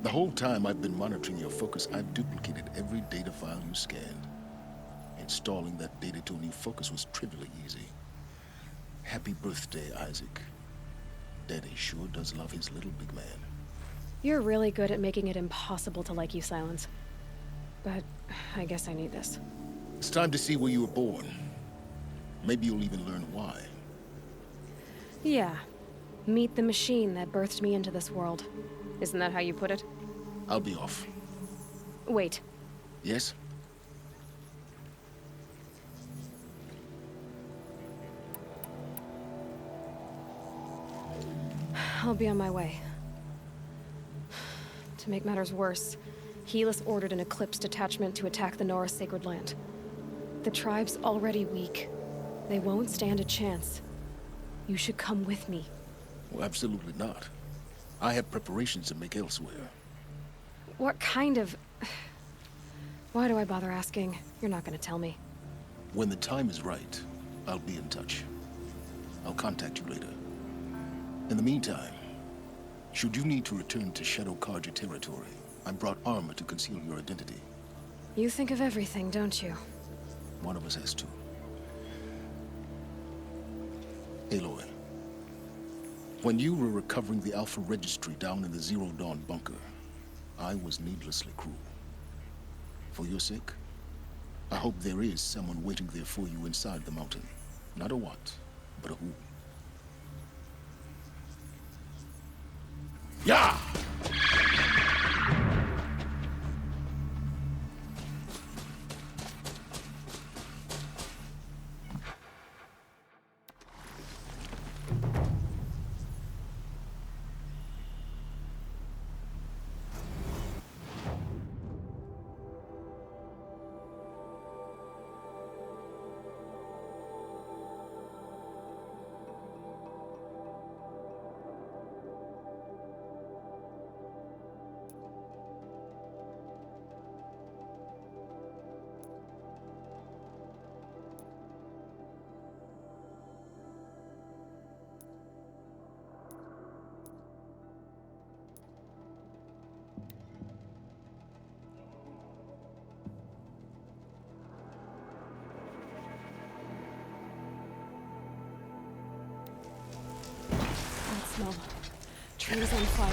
The whole time I've been monitoring your focus, I've duplicated every data file you scanned. Installing that data to a new focus was trivially easy. Happy birthday, Isaac. Daddy sure does love his little big man. You're really good at making it impossible to like you, Silence. But I guess I need this. It's time to see where you were born. Maybe you'll even learn why. Yeah. Meet the machine that birthed me into this world. Isn't that how you put it? I'll be off. Wait. Yes? I'll be on my way. To make matters worse, Helis ordered an Eclipse detachment to attack the Nora Sacred Land. The tribe's already weak. They won't stand a chance. You should come with me. Well, absolutely not. I have preparations to make elsewhere. What kind of... Why do I bother asking? You're not gonna tell me. When the time is right, I'll be in touch. I'll contact you later. In the meantime, should you need to return to Shadow Carja territory, I brought armor to conceal your identity. You think of everything, don't you? One of us has to. Aloy, when you were recovering the Alpha Registry down in the Zero Dawn bunker, I was needlessly cruel. For your sake, I hope there is someone waiting there for you inside the mountain. Not a what, but a who. Yeah! Smell. Trees on fire.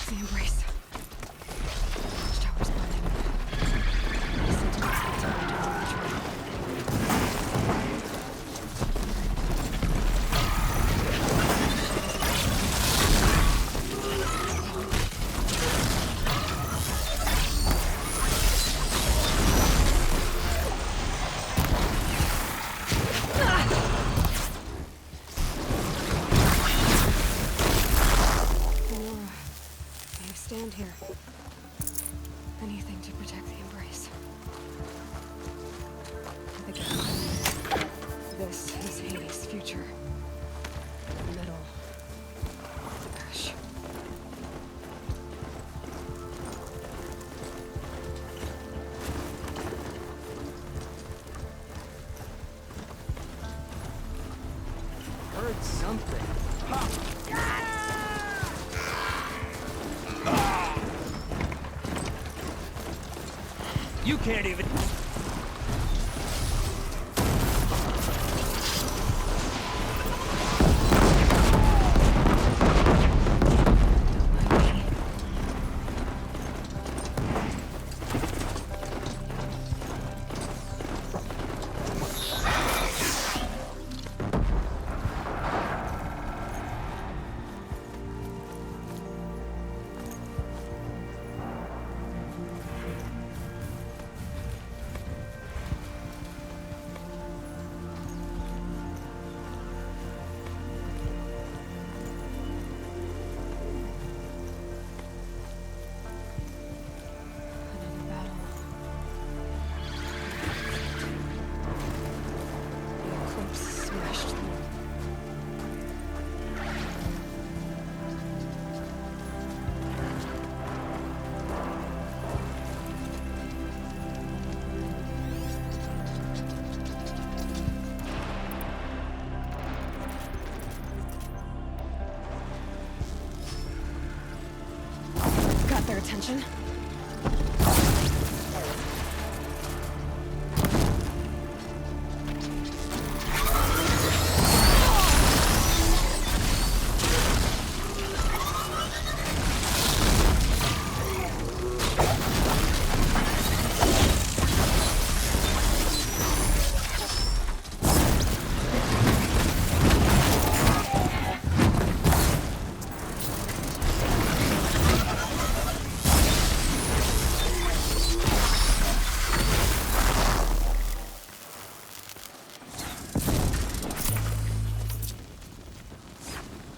The embrace. Watchtower's burning. Sentinels continue to retreat. Stand here. Anything to protect the embrace. Again. This is Hades' future. The middle. Ash. Heard something. Ha! You can't even... their attention.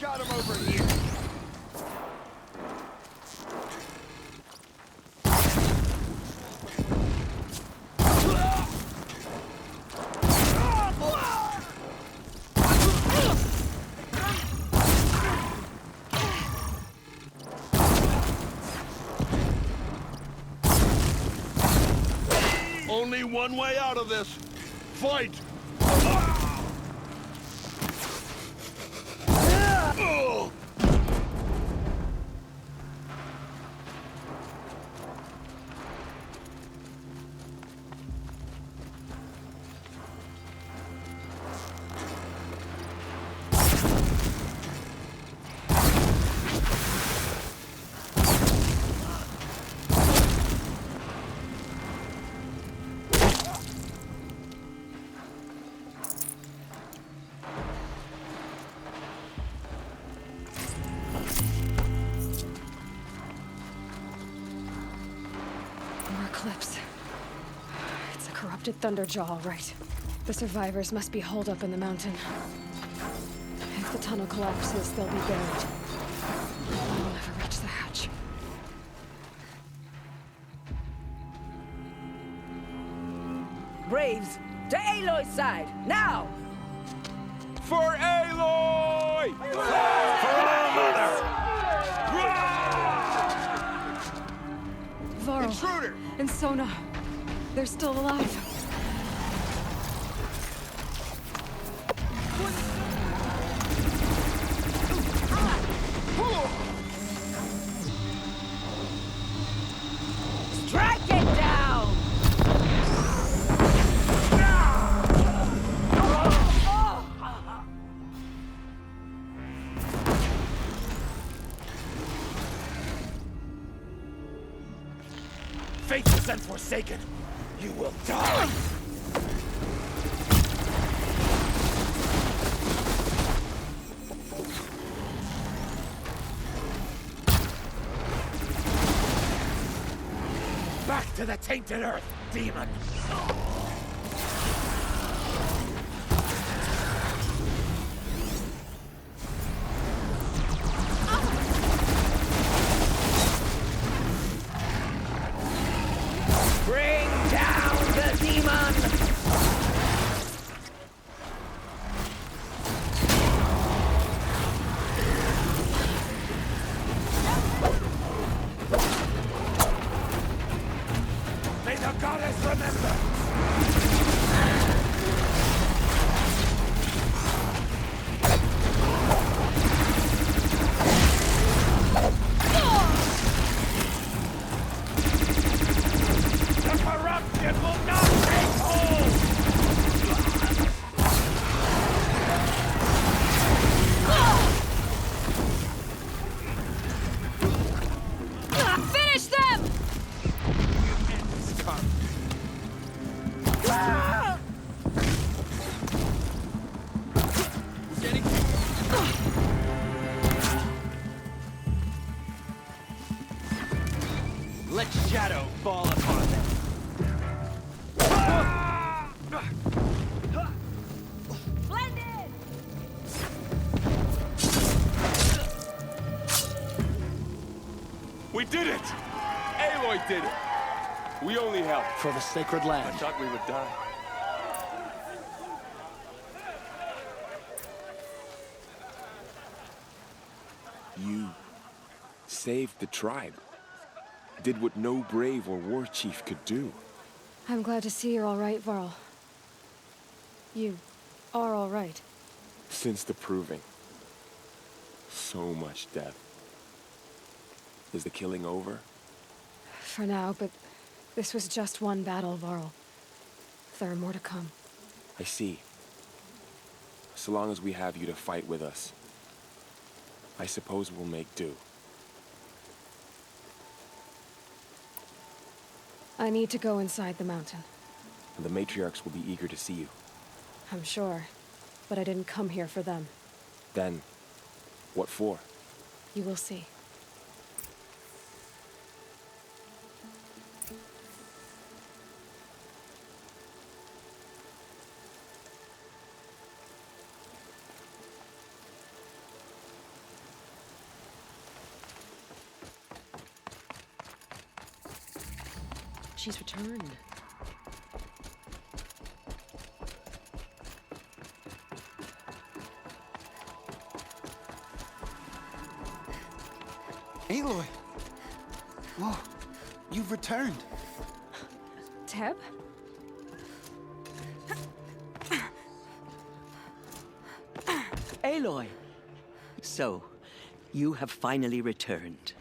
Got him over here. Only one way out of this. Fight! More Eclipse. It's a corrupted Thunderjaw, all right. The survivors must be holed up in the mountain. If the tunnel collapses, they'll be buried. We'll never reach the hatch. Braves, to Aloy's side, now! For Aloy! For our mother! Varl Intruder! and Sona, they're still alive. Strike it down! Faithless and forsaken, you will die! Back to the tainted earth, demon! Bring down the demon! May the goddess remember! The corruption will not take hold! Finish them! Let shadow fall upon them. Splendid! We did it! Aloy did it! We only helped. For the sacred I land. thought we would die. You saved the tribe. Did what no brave or war chief could do. I'm glad to see you're all right, Varl. You are all right. Since the proving. So much death. Is the killing over? for now, but this was just one battle, Varl. There are more to come. I see. So long as we have you to fight with us, I suppose we'll make do. I need to go inside the mountain. And the matriarchs will be eager to see you. I'm sure, but I didn't come here for them. Then, what for? You will see. She's returned. Aloy! Whoa, you've returned. Teb? Aloy! So, you have finally returned.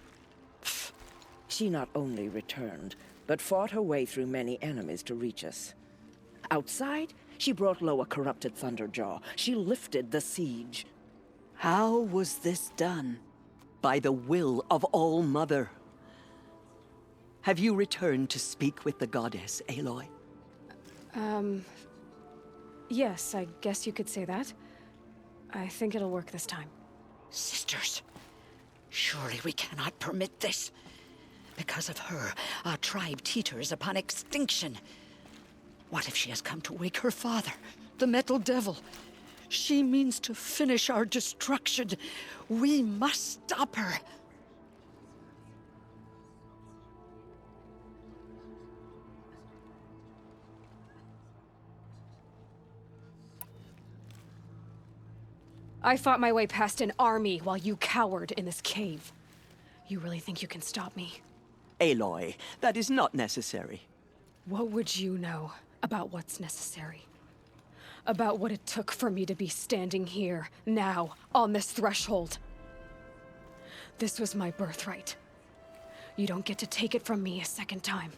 She not only returned, but fought her way through many enemies to reach us. Outside, she brought low a corrupted Thunderjaw. She lifted the siege. How was this done? By the will of All-Mother. Have you returned to speak with the goddess, Aloy? Yes, I guess you could say that. I think it'll work this time. Sisters, surely we cannot permit this. Because of her, our tribe teeters upon extinction. What if she has come to wake her father, the Metal Devil? She means to finish our destruction. We must stop her. I fought my way past an army while you cowered in this cave. You really think you can stop me? Aloy, that is not necessary. What would you know about what's necessary? About what it took for me to be standing here, now, on this threshold? This was my birthright. You don't get to take it from me a second time.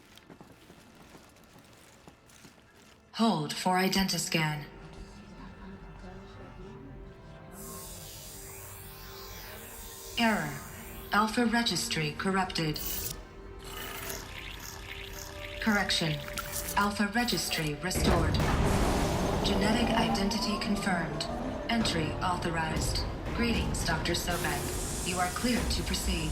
Hold for identiscan. Error. Alpha registry corrupted. Correction. Alpha registry restored. Genetic identity confirmed. Entry authorized. Greetings, Dr. Sobek. You are cleared to proceed.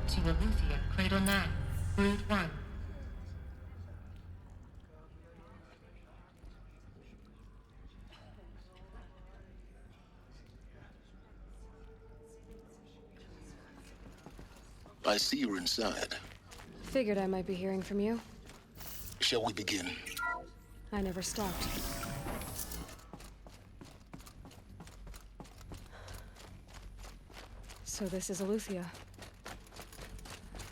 To Eleuthia, Cradle 9, Brood 1. I see you're inside. Figured I might be hearing from you. Shall we begin? I never stopped. So this is Eleuthia.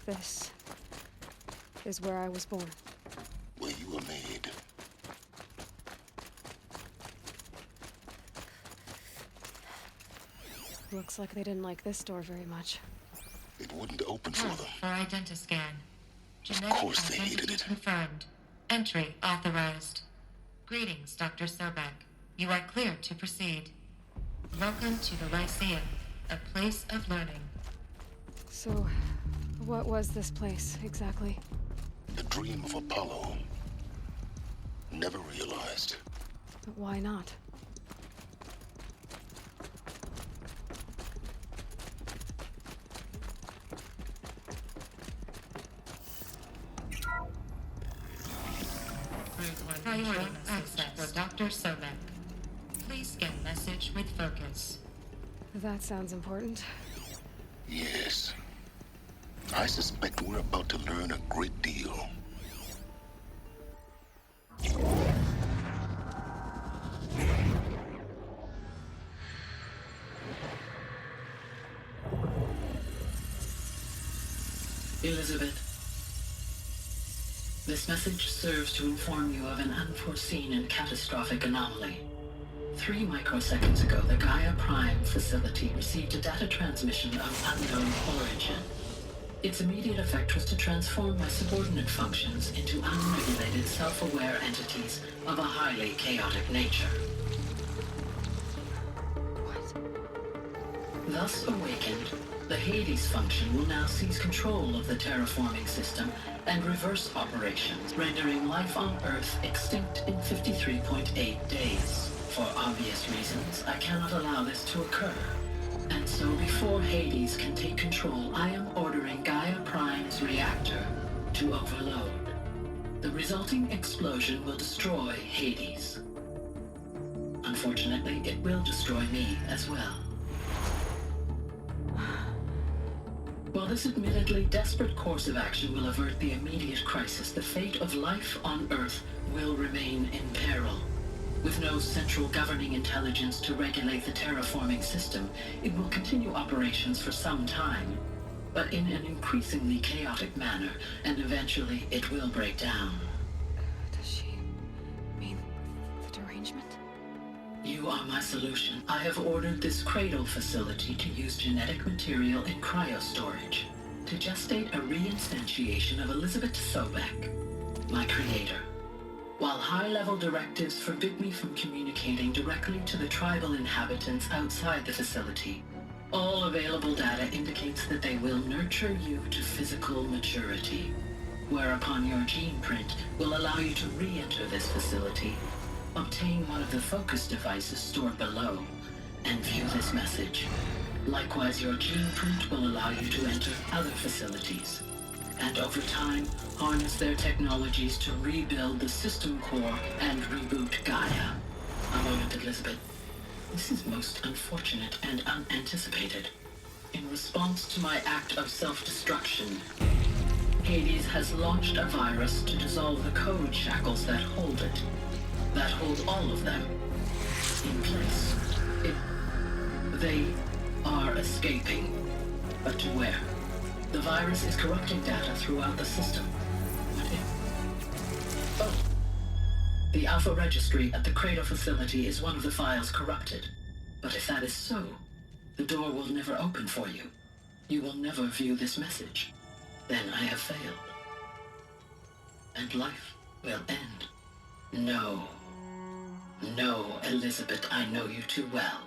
This is where I was born. Where you were made. Looks like they didn't like this door very much. It wouldn't open for them. For identiscan. Of course they hated it. Confirmed. Entry authorized. Greetings, Dr. Sobek. You are cleared to proceed. Welcome to the Lyceum, a place of learning. So, what was this place, exactly? The dream of Apollo. Never realized. But why not? Priority access for Dr. Sobek. Please scan message with focus. That sounds important. Yes. I suspect we're about to learn a great deal. Elizabeth, this message serves to inform you of an unforeseen and catastrophic anomaly. 3 microseconds ago, the Gaia Prime facility received a data transmission of unknown origin. Its immediate effect was to transform my subordinate functions into unregulated, self-aware entities of a highly chaotic nature. Thus awakened, the Hades function will now seize control of the terraforming system and reverse operations, rendering life on Earth extinct in 53.8 days. For obvious reasons, I cannot allow this to occur. And so before Hades can take control, I am ordering Gaia Prime's reactor to overload. The resulting explosion will destroy Hades. Unfortunately, it will destroy me as well. While this admittedly desperate course of action will avert the immediate crisis, the fate of life on Earth will remain in peril. With no central governing intelligence to regulate the terraforming system, it will continue operations for some time, but in an increasingly chaotic manner, and eventually it will break down. Does she mean the derangement? You are my solution. I have ordered this cradle facility to use genetic material in cryostorage to gestate a reinstantiation of Elizabeth Sobek, my creator. While high-level directives forbid me from communicating directly to the tribal inhabitants outside the facility, all available data indicates that they will nurture you to physical maturity, whereupon your gene print will allow you to re-enter this facility, obtain one of the focus devices stored below, and view this message. Likewise, your gene print will allow you to enter other facilities, and over time, harness their technologies to rebuild the system core and reboot Gaia. A moment, Elizabeth. This is most unfortunate and unanticipated. In response to my act of self-destruction, Hades has launched a virus to dissolve the code shackles that hold it, that hold all of them in place. They are escaping, but to where? The virus is corrupting data throughout the system. What if? Oh. The Alpha Registry at the Cradle facility is one of the files corrupted. But if that is so, the door will never open for you. You will never view this message. Then I have failed. And life will end. No. No, Elizabeth, I know you too well.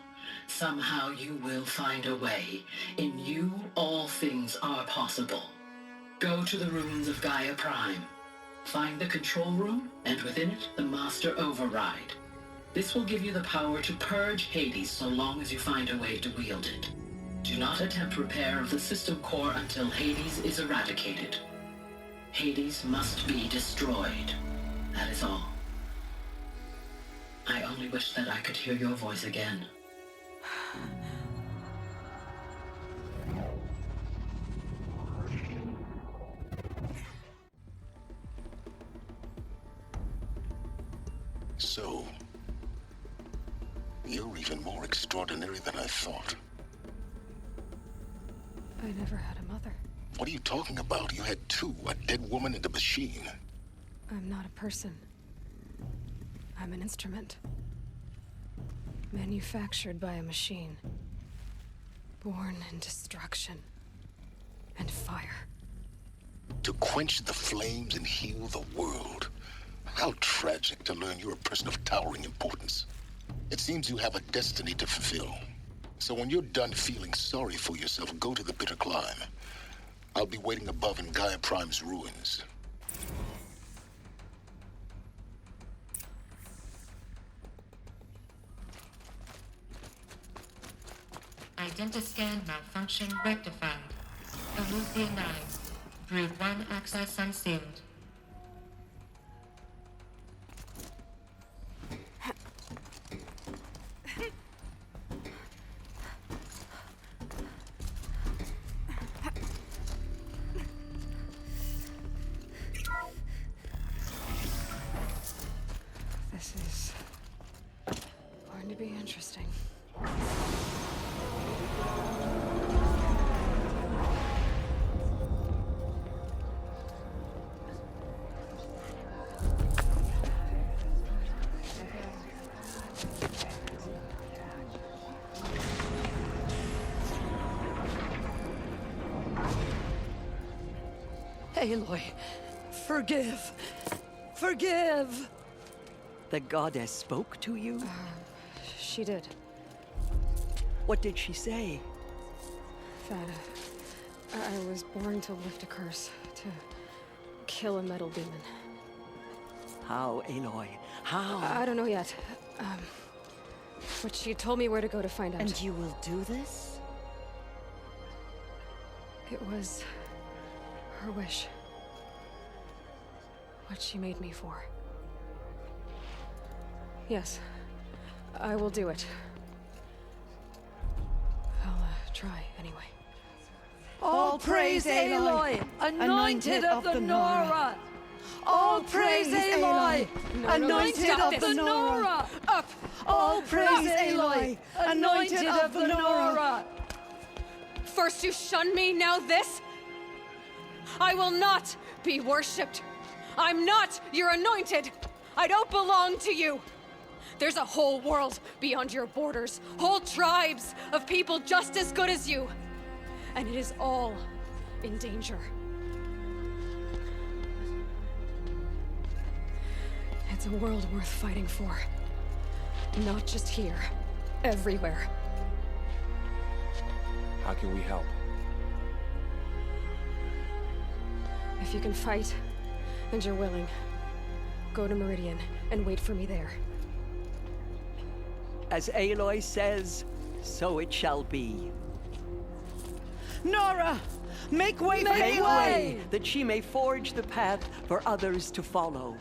Somehow you will find a way. In you, all things are possible. Go to the ruins of Gaia Prime. Find the control room, and within it, the Master Override. This will give you the power to purge Hades so long as you find a way to wield it. Do not attempt repair of the system core until Hades is eradicated. Hades must be destroyed. That is all. I only wish that I could hear your voice again. So, you're even more extraordinary than I thought. I never had a mother. What are you talking about? You had two, a dead woman and a machine. I'm not a person. I'm an instrument. Manufactured by a machine. Born in destruction and fire. To quench the flames and heal the world. How tragic to learn you're a person of towering importance. It seems you have a destiny to fulfill. So when you're done feeling sorry for yourself, go to the Bitter Climb. I'll be waiting above in Gaia Prime's ruins. Identiscan malfunction rectified. Eleuthia 9. Brood 1 access unsealed. Aloy, forgive. Forgive! The goddess spoke to you? She did. What did she say? That I was born to lift a curse, to kill a metal demon. How, Aloy? How? I don't know yet. But she told me where to go to find out. And you will do this? It was her wish. What she made me for. Yes, I will do it. I'll try anyway. All praise Aloy, anointed of the Nora! All praise Aloy, anointed of the Nora! Up! All praise Aloy, anointed of the Nora! First you shun me, now this? I will not be worshipped. I'm not your anointed. I don't belong to you. There's a whole world beyond your borders, whole tribes of people just as good as you. And it is all in danger. It's a world worth fighting for. Not just here, everywhere. How can we help? If you can fight, and you're willing, go to Meridian and wait for me there. As Aloy says, so it shall be. Nora! Make way for Make Aloy! way, that she may forge the path for others to follow.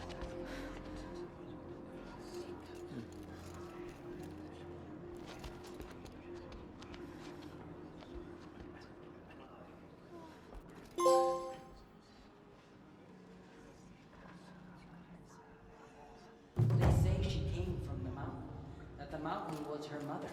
They say she came from the mountain, that the mountain was her mother.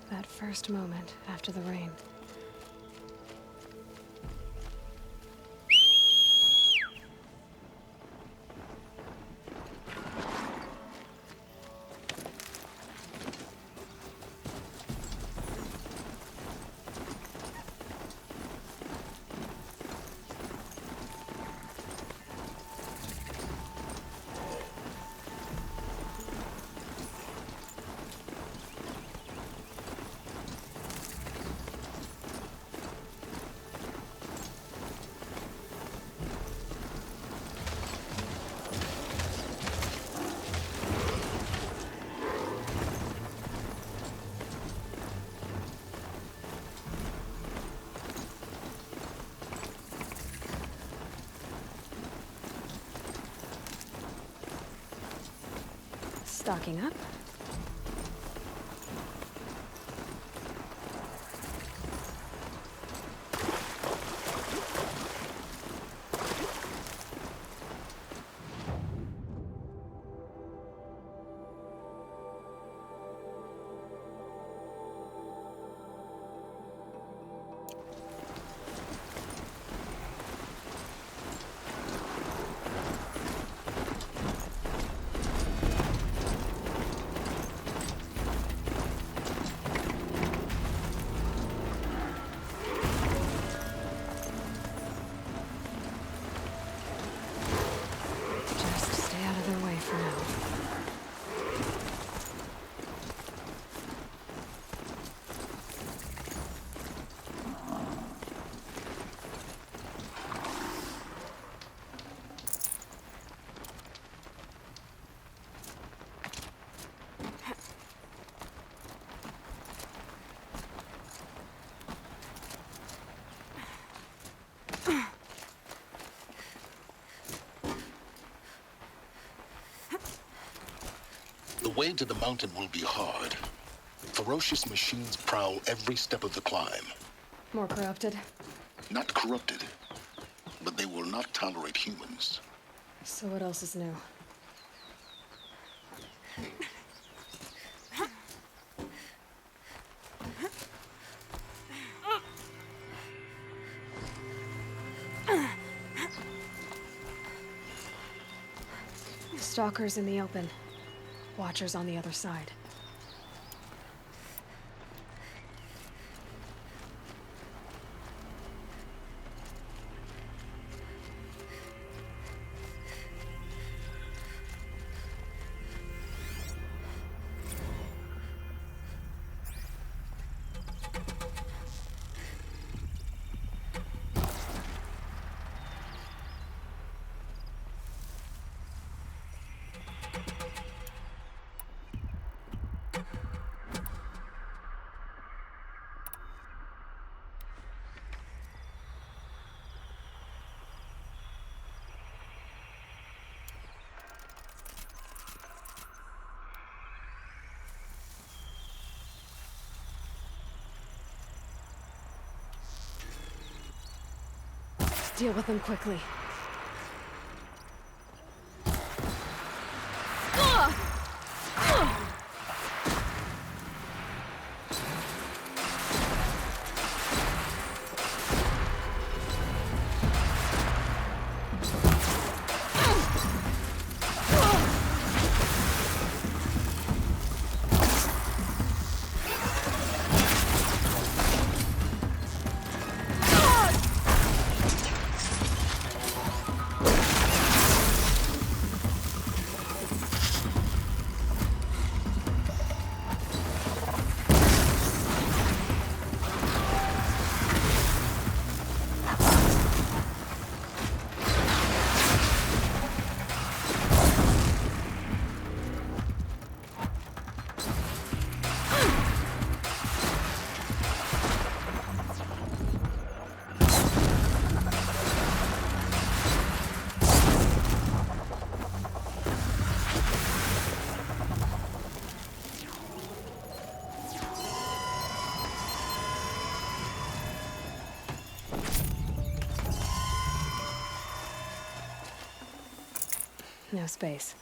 That first moment after the rain. Stocking up. way to the mountain will be hard. Ferocious machines prowl every step of the climb. More corrupted? Not corrupted, but they will not tolerate humans. So what else is new? Stalkers in the open. Watchers on the other side. Deal with them quickly. No space.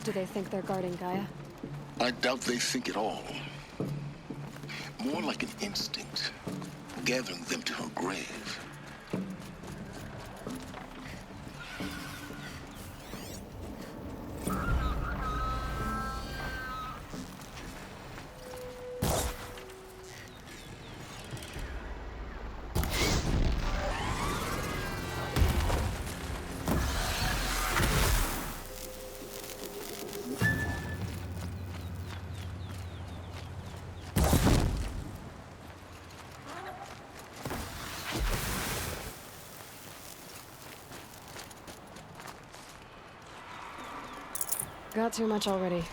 Do they think they're guarding Gaia? I doubt they think at all. More like an instinct, gathering them to her grave. Got too much already.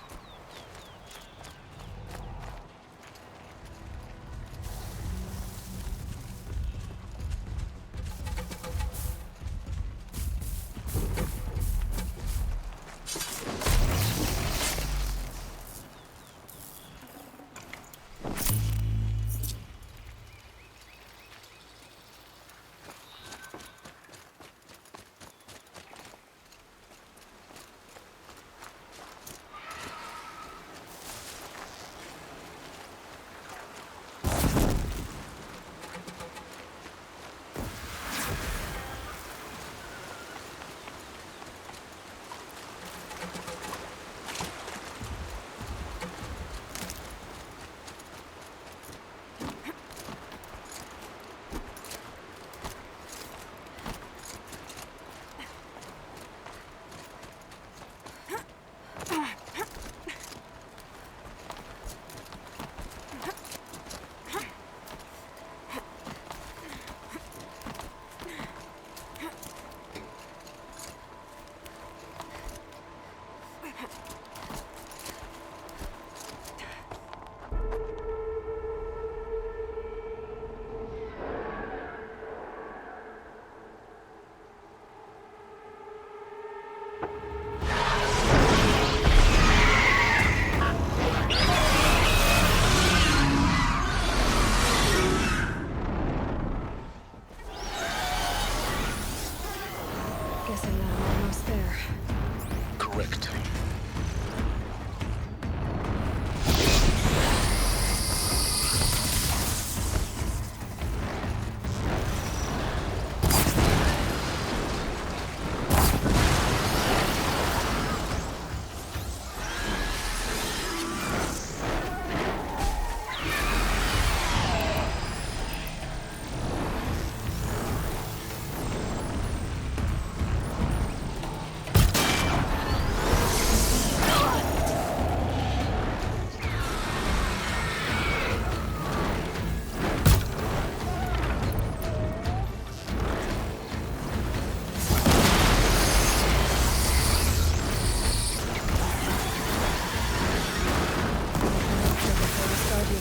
correct.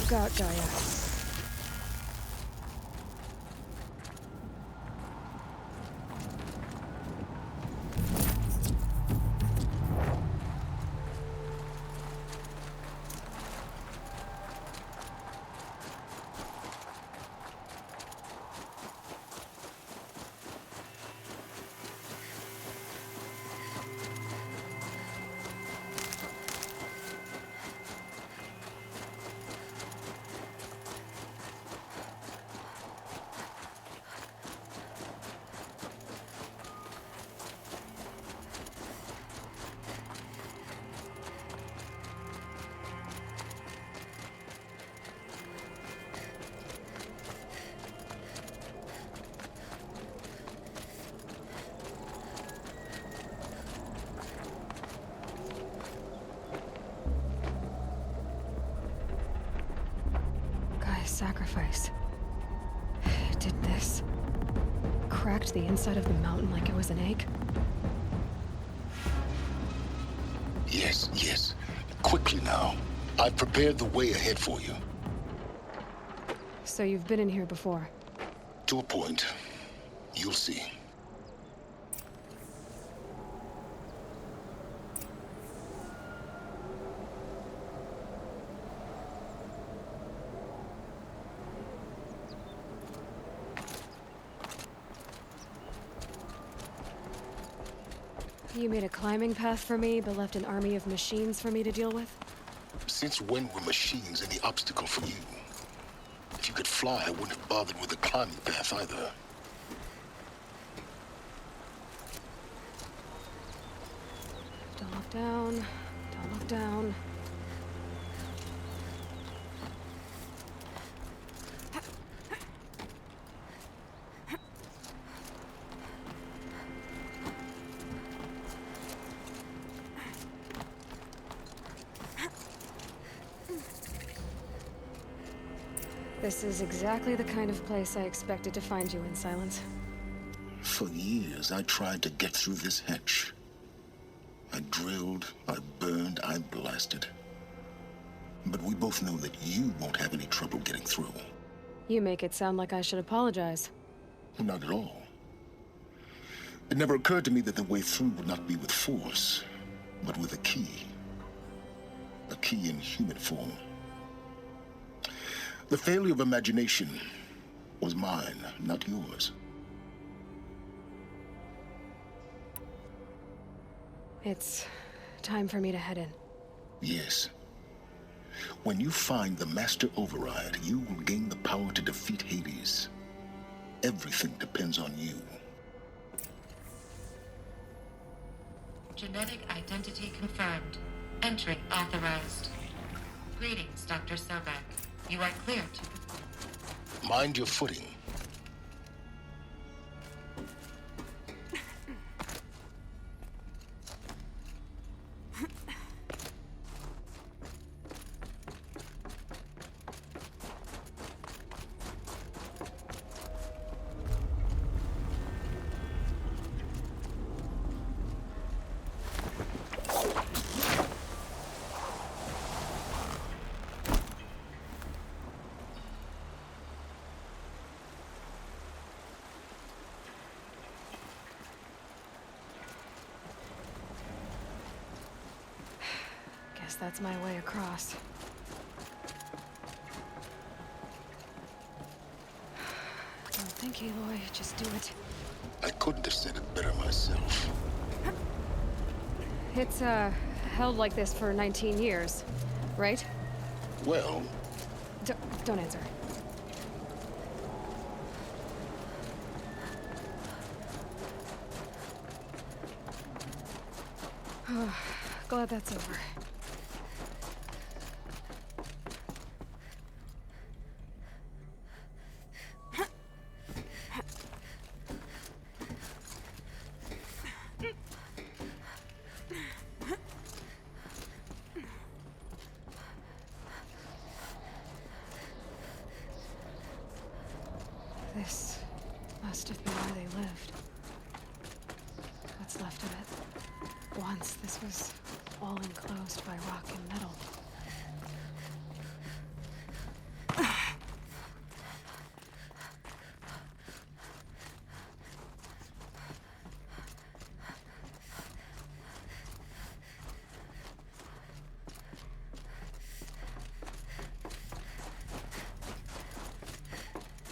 Got Gaia. Sacrifice. It did this. Cracked the inside of the mountain like it was an egg. Yes, yes. Quickly now. I've prepared the way ahead for you. So you've been in here before? To a point. You'll see. You made a climbing path for me, but left an army of machines for me to deal with? Since when were machines any obstacle for you? If you could fly, I wouldn't have bothered with the climbing path either. Don't look down. Don't look down. This is exactly the kind of place I expected to find you in, Silence. For years, I tried to get through this hatch. I drilled, I burned, I blasted. But we both know that you won't have any trouble getting through. You make it sound like I should apologize. Not at all. It never occurred to me that the way through would not be with force, but with a key. A key in human form. The failure of imagination was mine, not yours. It's time for me to head in. Yes. When you find the Master Override, you will gain the power to defeat Hades. Everything depends on you. Genetic identity confirmed. Entry authorized. Greetings, Dr. Sobek. You are clear to... Mind your footing. That's my way across. Don't think, Aloy. Just do it. I couldn't have said it better myself. It's, held like this for 19 years, right? Well... Don't answer. Glad that's over. This must have been where they lived. What's left of it. Once this was all enclosed by rock and metal.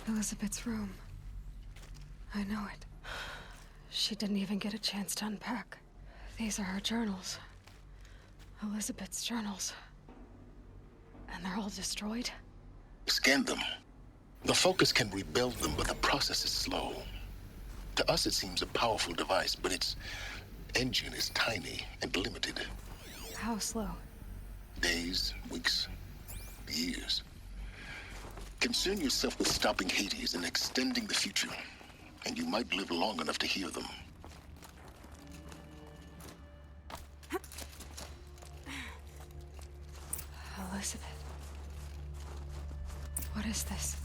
Elizabeth's room. I know it. She didn't even get a chance to unpack. These are her journals. Elizabeth's journals. And they're all destroyed? Scan them. The Focus can rebuild them, but the process is slow. To us, it seems a powerful device, but its engine is tiny and limited. How slow? Days, weeks, years. Concern yourself with stopping Hades and extending the future, and you might live long enough to hear them. Elizabeth. What is this?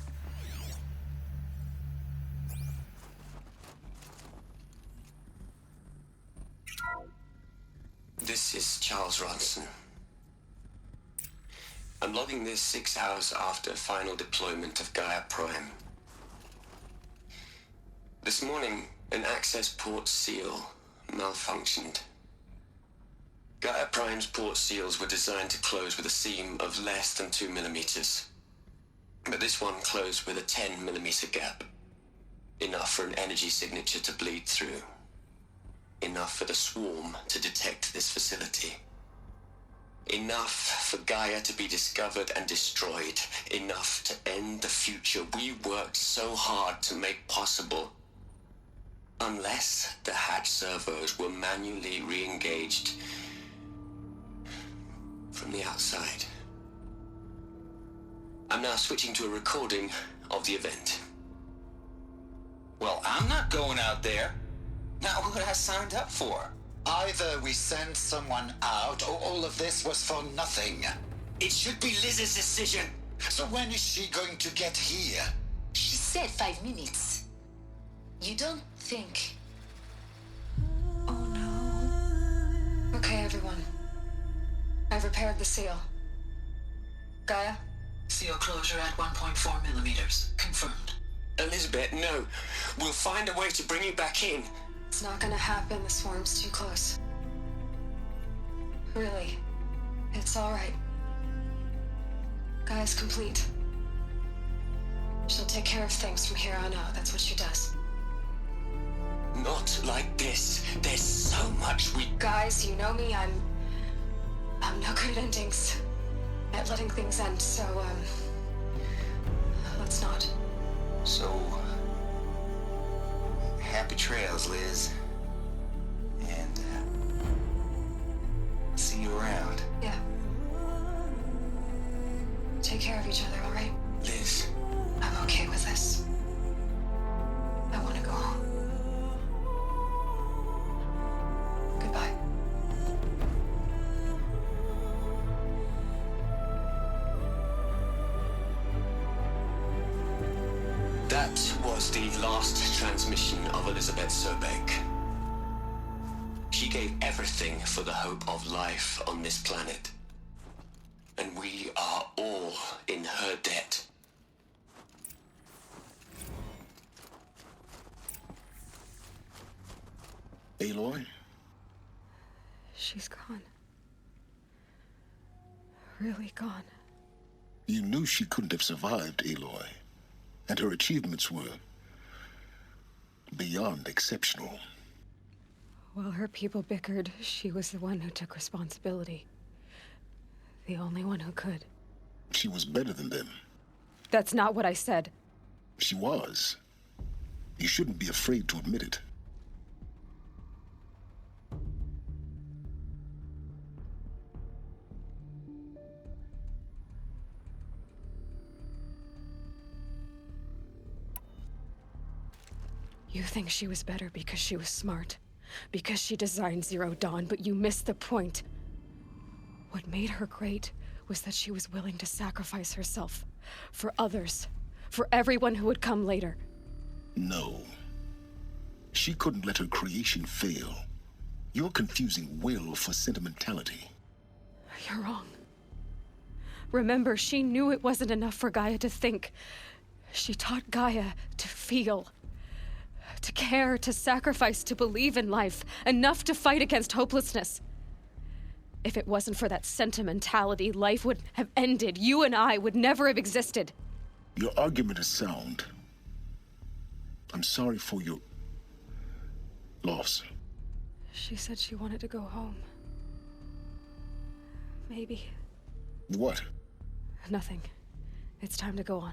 This is Charles Ronson. I'm logging this 6 hours after final deployment of Gaia Prime. This morning, an access port seal malfunctioned. Gaia Prime's port seals were designed to close with a seam of less than 2 millimeters. But this one closed with a 10 millimeter gap. Enough for an energy signature to bleed through. Enough for the swarm to detect this facility. Enough for Gaia to be discovered and destroyed. Enough to end the future we worked so hard to make possible. Unless the hatch servos were manually re-engaged from the outside. I'm now switching to a recording of the event. Well, I'm not going out there. Not what I signed up for. Either we send someone out, or all of this was for nothing. It should be Liz's decision. So when is she going to get here? She said 5 minutes. You don't think... Oh no. Okay, everyone. I've repaired the seal. Gaia? Seal closure at 1.4 millimeters. Confirmed. Elizabeth, no. We'll find a way to bring you back in. It's not gonna happen. The swarm's too close. Really. It's alright. Gaia's complete. She'll take care of things from here on out. That's what she does. Not like this. There's so much we... Guys, you know me. I'm no good at endings. At letting things end, so, let's not. So... happy trails, Liz. And, see you around. Yeah. Take care of each other, alright? Liz. I'm okay with this. I want to go home. Goodbye. That was the last transmission of Elizabeth Sobeck. She gave everything for the hope of life on this planet. And we are all in her debt. Aloy? She's gone. Really gone. You knew she couldn't have survived, Aloy. And her achievements were beyond exceptional. While her people bickered, she was the one who took responsibility. The only one who could. She was better than them. That's not what I said. She was. You shouldn't be afraid to admit it. You think she was better because she was smart, because she designed Zero Dawn, but you missed the point. What made her great was that she was willing to sacrifice herself for others, for everyone who would come later. No. She couldn't let her creation fail. You're confusing will for sentimentality. You're wrong. Remember, she knew it wasn't enough for Gaia to think. She taught Gaia to feel. To care, to sacrifice, to believe in life, enough to fight against hopelessness. If it wasn't for that sentimentality, life would have ended. You and I would never have existed. Your argument is sound. I'm sorry for your loss. She said she wanted to go home. Maybe. What? Nothing. It's time to go on.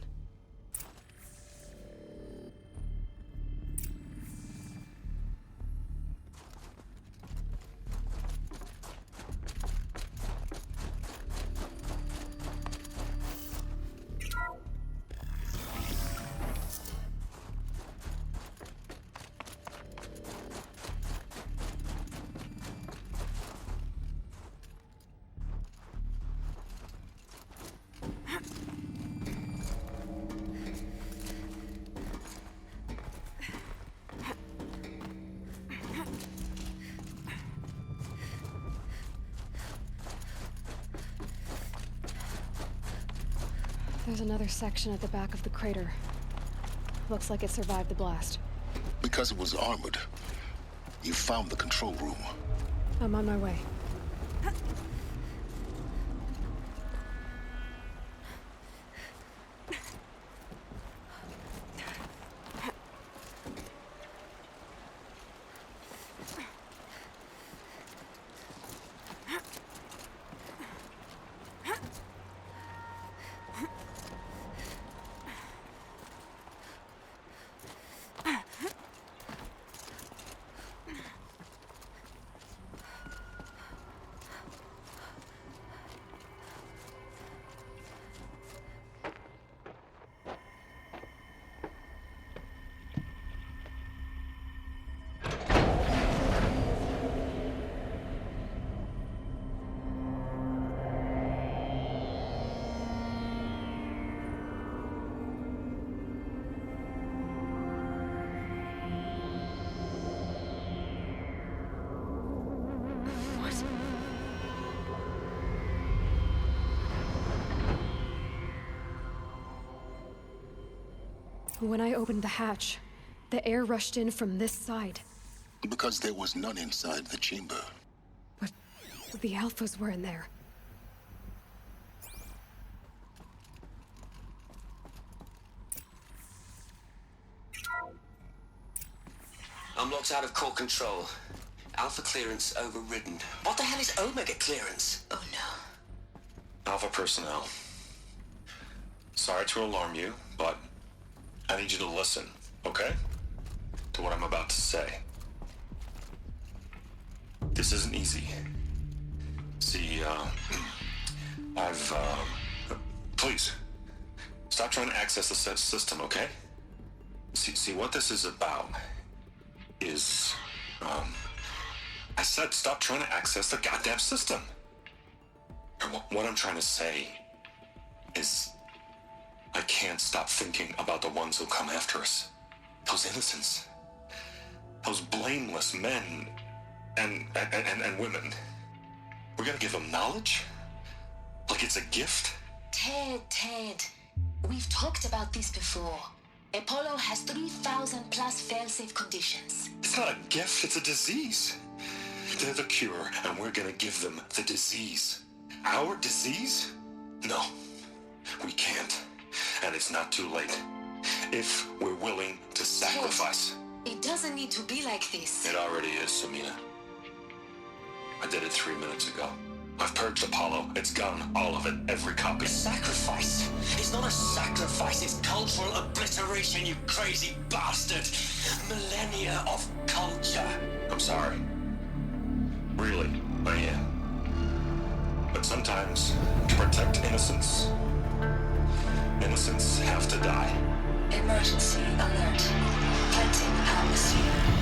There's another section at the back of the crater. Looks like it survived the blast. Because it was armored. You found the control room. I'm on my way. When I opened the hatch, the air rushed in from this side. Because there was none inside the chamber. But the Alphas were in there. I'm locked out of core control. Alpha clearance overridden. What the hell is Omega clearance? Oh no. Alpha personnel. Sorry to alarm you, but I need you to listen, okay? To what I'm about to say. This isn't easy. See, please, stop trying to access the set system, okay? See, what this is about is, I said stop trying to access the goddamn system. And what I'm trying to say is, I can't stop thinking about the ones who'll come after us. Those innocents. Those blameless men and women. We're gonna give them knowledge? Like it's a gift? Ted. We've talked about this before. Apollo has 3,000 plus fail-safe conditions. It's not a gift, it's a disease. They're the cure, and we're gonna give them the disease. Our disease? No, we can't. And it's not too late. If we're willing to sacrifice. Ted, it doesn't need to be like this. It already is, Samina. I did it 3 minutes ago. I've purged Apollo. It's gone. All of it. Every copy. A sacrifice? It's not a sacrifice, it's cultural obliteration, you crazy bastard! Millennia of culture. I'm sorry. Really, I am. But sometimes, to protect innocence, innocents have to die. Emergency alert. Planting atmosphere.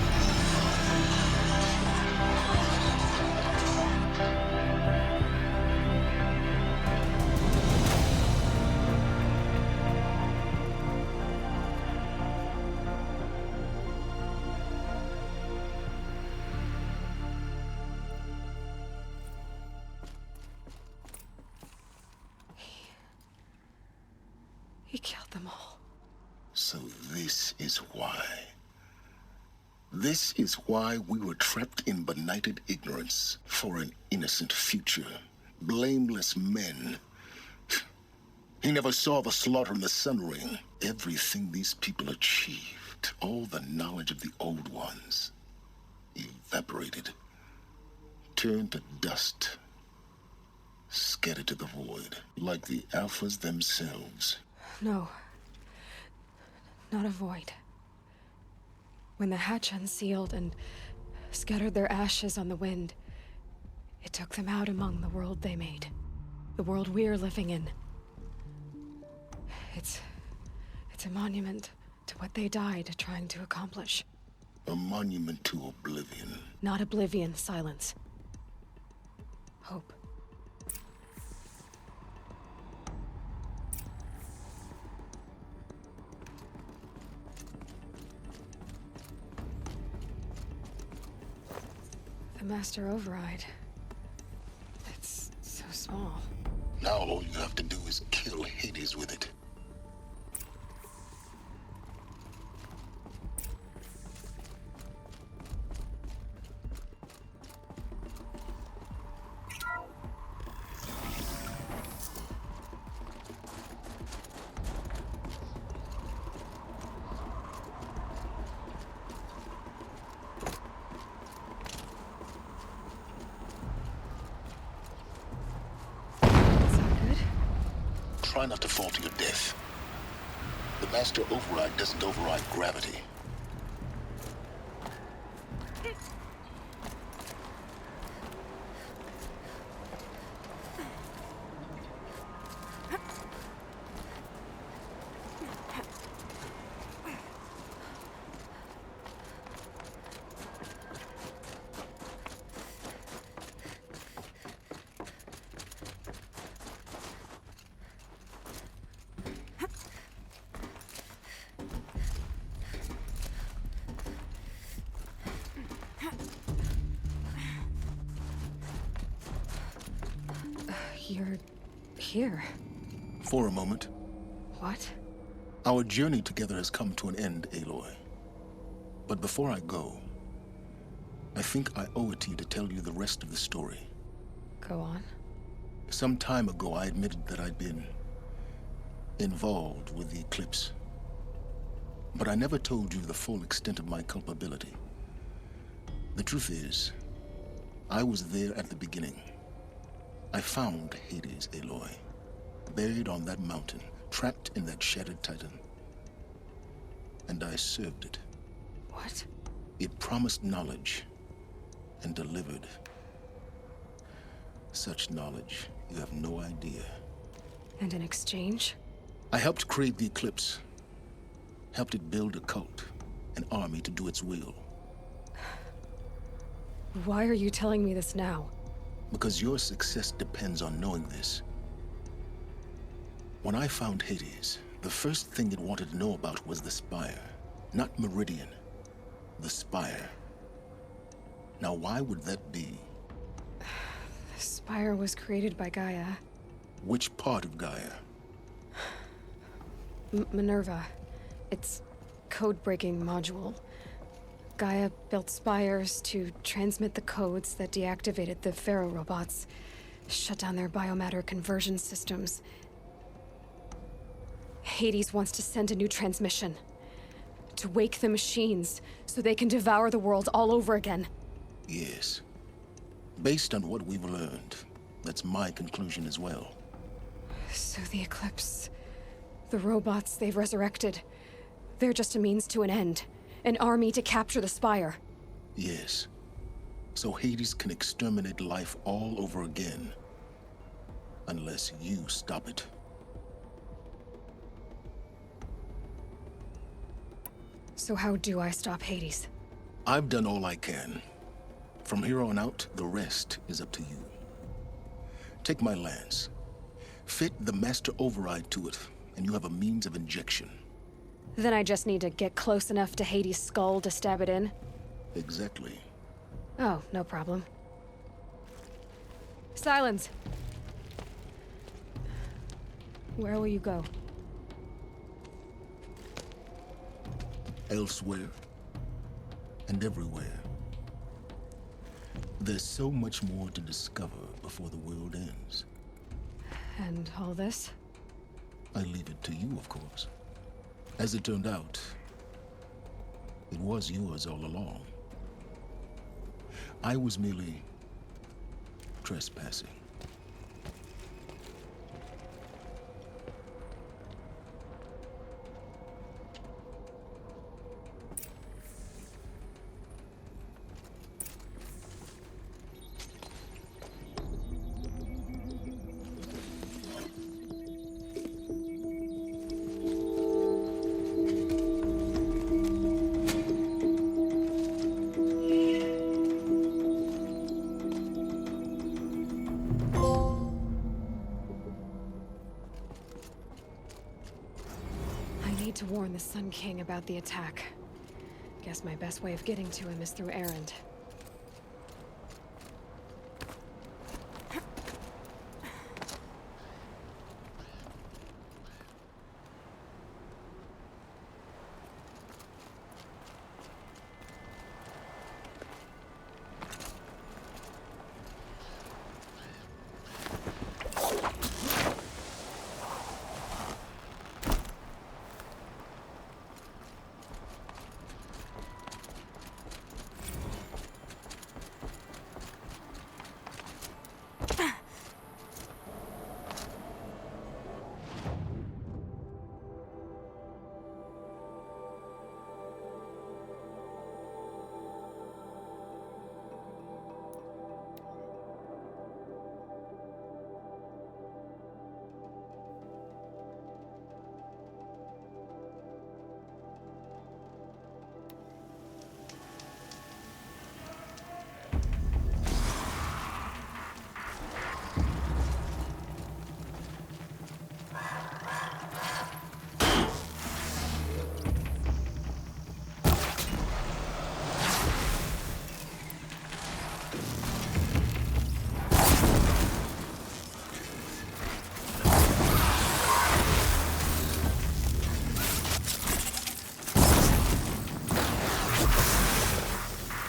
He killed them all. So this is why. This is why we were trapped in benighted ignorance for an innocent future. Blameless men. He never saw the slaughter in the Sun Ring. Everything these people achieved, all the knowledge of the old ones, evaporated, turned to dust, scattered to the void, like the Alphas themselves. No. Not a void. When the hatch unsealed and scattered their ashes on the wind, it took them out among the world they made. The world we're living in. It's a monument to what they died trying to accomplish. A monument to oblivion. Not oblivion, silence. Hope. The Master Override. It's so small. Now all you have to do is kill Hades with it. Try not to fall to your death. The Master Override doesn't override gravity. You're here. For a moment. What? Our journey together has come to an end, Aloy. But before I go, I think I owe it to you to tell you the rest of the story. Go on. Some time ago, I admitted that I'd been involved with the Eclipse. But I never told you the full extent of my culpability. The truth is, I was there at the beginning. I found Hades, Aloy, buried on that mountain, trapped in that shattered titan. And I served it. What? It promised knowledge and delivered. Such knowledge, you have no idea. And in exchange? I helped create the Eclipse. Helped it build a cult, an army to do its will. Why are you telling me this now? Because your success depends on knowing this. When I found Hades, the first thing it wanted to know about was the Spire. Not Meridian. The Spire. Now, why would that be? The Spire was created by Gaia. Which part of Gaia? Minerva. Its code-breaking module. Gaia built spires to transmit the codes that deactivated the Pharaoh robots, shut down their biomatter conversion systems. Hades wants to send a new transmission. To wake the machines, so they can devour the world all over again. Yes. Based on what we've learned, that's my conclusion as well. So the Eclipse... the robots they've resurrected... they're just a means to an end. An army to capture the Spire. Yes. So Hades can exterminate life all over again. Unless you stop it. So how do I stop Hades? I've done all I can. From here on out, the rest is up to you. Take my lance. Fit the Master Override to it, and you have a means of injection. Then I just need to get close enough to Hades' skull to stab it in? Exactly. Oh, no problem. Silence! Where will you go? Elsewhere. And everywhere. There's so much more to discover before the world ends. And all this? I leave it to you, of course. As it turned out, it was yours all along. I was merely trespassing. To warn the Sun King about the attack. Guess my best way of getting to him is through Erend.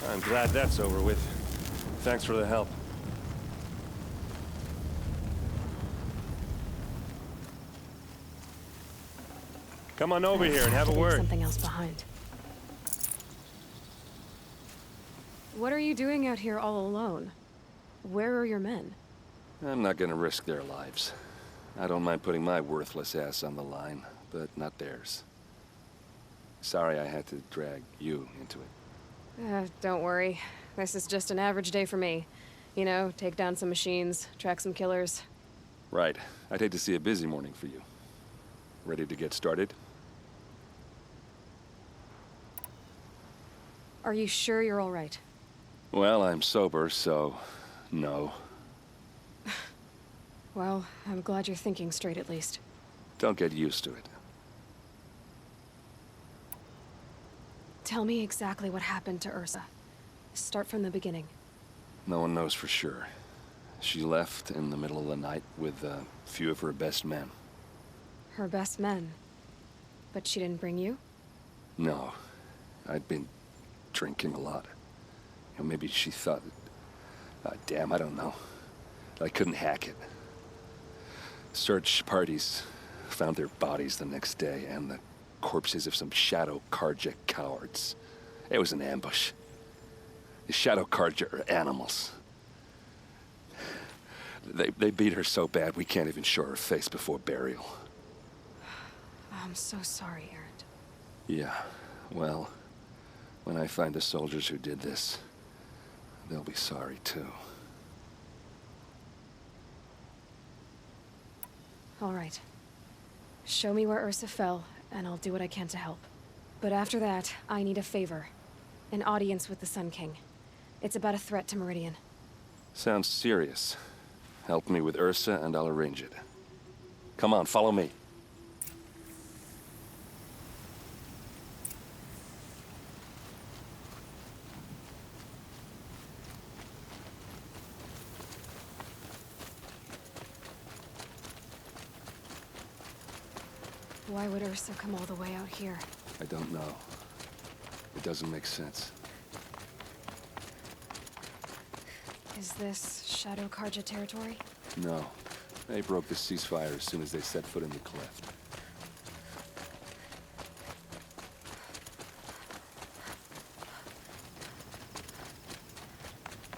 I'm glad that's over with. Thanks for the help. Come on over here and have a word. Something else behind. What are you doing out here all alone? Where are your men? I'm not gonna risk their lives. I don't mind putting my worthless ass on the line, but not theirs. Sorry I had to drag you into it. Don't worry. This is just an average day for me. You know, take down some machines, track some killers. Right. I'd hate to see a busy morning for you. Ready to get started? Are you sure you're all right? Well, I'm sober, so no. Well, I'm glad you're thinking straight at least. Don't get used to it. Tell me exactly what happened to Ursa. Start from the beginning. No one knows for sure. She left in the middle of the night with a few of her best men. Her best men? But she didn't bring you? No. I'd been drinking a lot. You know, maybe she thought... damn, I don't know. I couldn't hack it. Search parties found their bodies the next day and the corpses of some Shadow Carja cowards. It was an ambush. The Shadow Carja are animals. They beat her so bad we can't even show her face before burial. I'm so sorry, Erend. Yeah, well, when I find the soldiers who did this, they'll be sorry too. All right. Show me where Ursa fell, and I'll do what I can to help. But after that, I need a favor. An audience with the Sun King. It's about a threat to Meridian. Sounds serious. Help me with Ursa and I'll arrange it. Come on, follow me. Why would Ursa come all the way out here? I don't know. It doesn't make sense. Is this Shadow Karja territory? No. They broke the ceasefire as soon as they set foot in the cleft.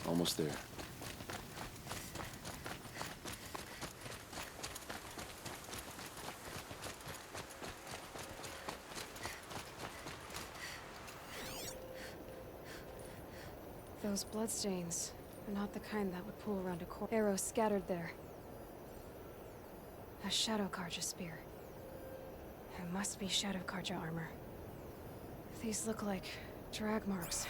Almost there. Those bloodstains are not the kind that would pool around a corpse. Arrows scattered there. A Shadow Karja spear. It must be Shadow Karja armor. These look like drag marks.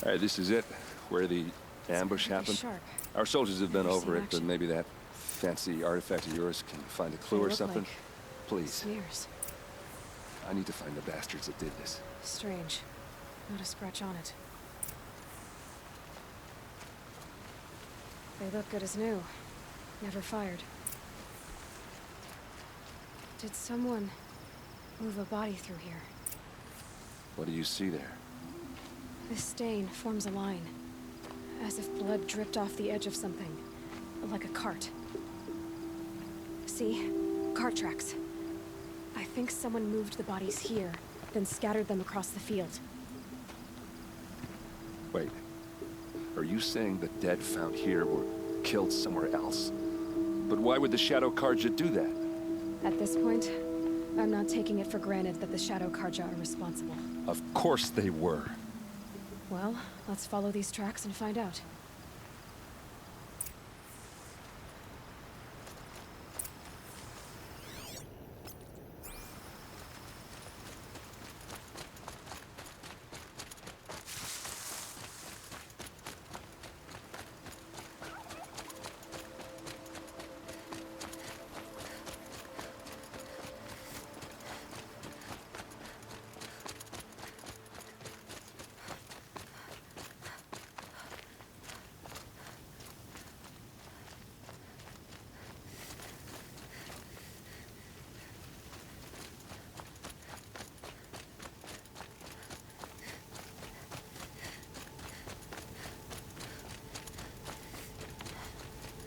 All right, this is it. Where the ambush happened. Sharp. Our soldiers have been Never over seen it, but action. maybe that fancy artifact of yours can find a clue They or look something. like Please. smears. I need to find the bastards that did this. Strange. Not a scratch on it. They look good as new. Never fired. Did someone move a body through here? What do you see there? This stain forms a line. As if blood dripped off the edge of something. Like a cart. See? Cart tracks. I think someone moved the bodies here, then scattered them across the field. Wait. Are you saying the dead found here were killed somewhere else? But why would the Shadow Karja do that? At this point, I'm not taking it for granted that the Shadow Karja are responsible. Of course they were. Well, let's follow these tracks and find out.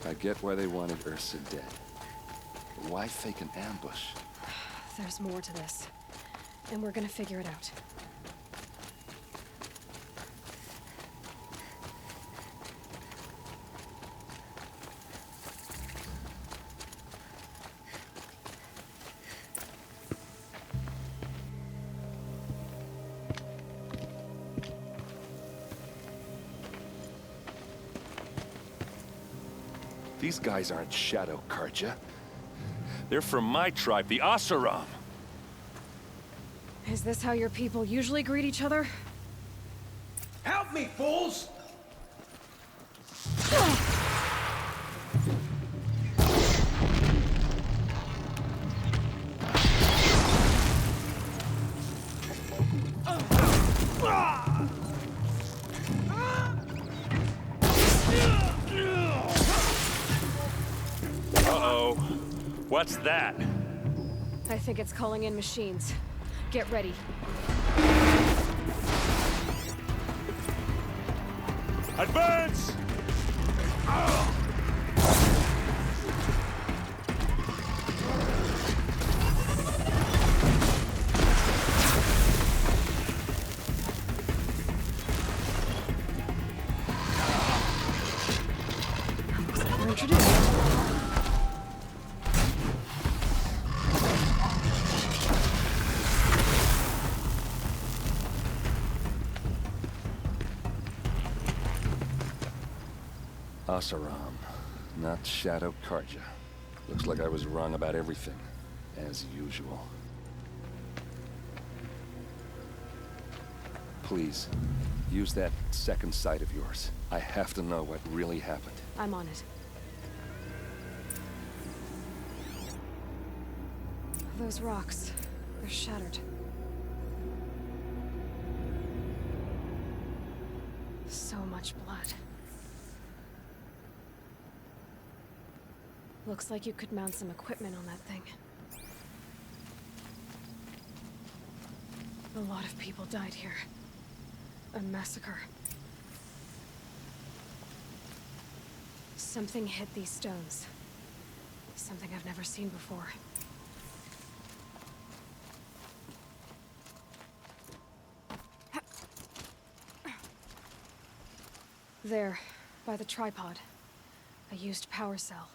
I get why they wanted Ursa dead. But why fake an ambush? There's more to this. And we're gonna figure it out. These guys aren't Shadow Karja. They're from my tribe, the Oseram. Is this how your people usually greet each other? Help me, fools! Uh-oh. What's that? I think it's calling in machines. Get ready. Advance! We're introduced. Oseram, not Shadow Carja. Looks like I was wrong about everything, as usual. Please, use that second sight of yours. I have to know what really happened. I'm on it. Those rocks, they're shattered. So much blood. Looks like you could mount some equipment on that thing. A lot of people died here. A massacre. Something hit these stones. Something I've never seen before. There, by the tripod. A used power cell.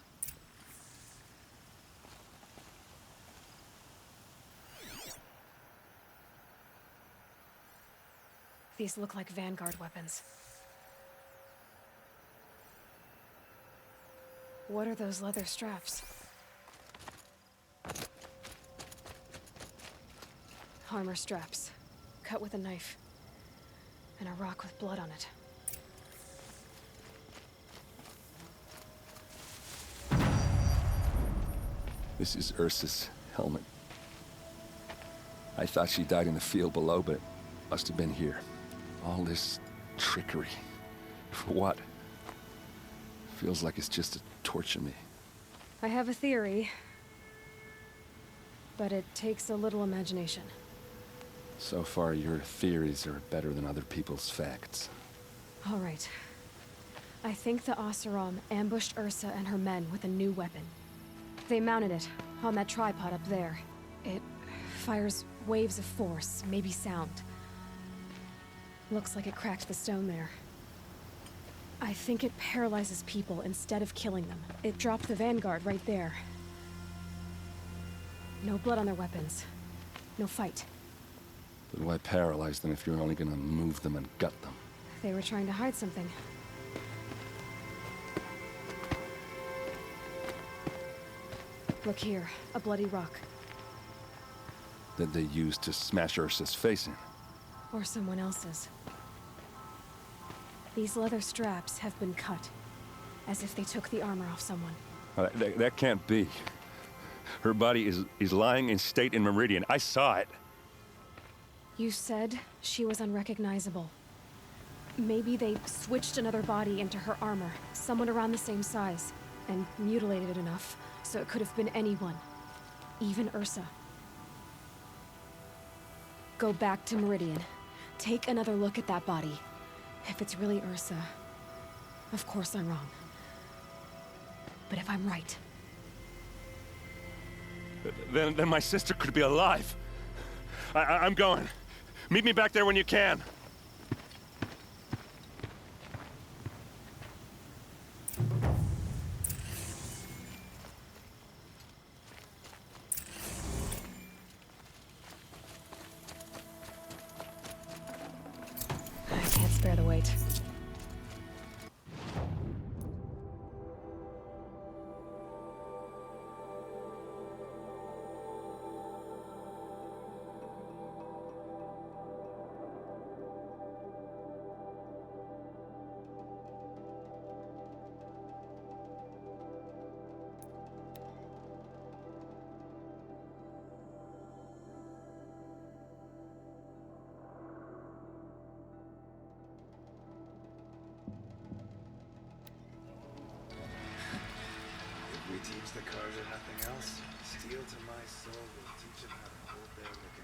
These look like Vanguard weapons. What are those leather straps? Armor straps, cut with a knife, and a rock with blood on it. This is Ursa's helmet. I thought she died in the field below, but it must have been here. All this trickery. For what? Feels like it's just to torture me. I have a theory, but it takes a little imagination. So far, your theories are better than other people's facts. All right. I think the Oseram ambushed Ursa and her men with a new weapon. They mounted it on that tripod up there. It fires waves of force, maybe sound. Looks like it cracked the stone there. I think it paralyzes people instead of killing them. It dropped the Vanguard right there. No blood on their weapons. No fight. But why paralyze them if you're only gonna move them and gut them? They were trying to hide something. Look here, a bloody rock. That they used to smash Ursa's face in. Or someone else's. These leather straps have been cut, as if they took the armor off someone. That can't be. Her body is lying in state in Meridian. I saw it. You said she was unrecognizable. Maybe they switched another body into her armor, someone around the same size, and mutilated it enough, so it could have been anyone. Even Ursa. Go back to Meridian. Take another look at that body. If it's really Ursa, of course I'm wrong. But if I'm right... Then my sister could be alive. I'm going. Meet me back there when you can. I can't spare the weight. If we teach the Carja nothing else, steel to my soul will teach them how to hold their liquor.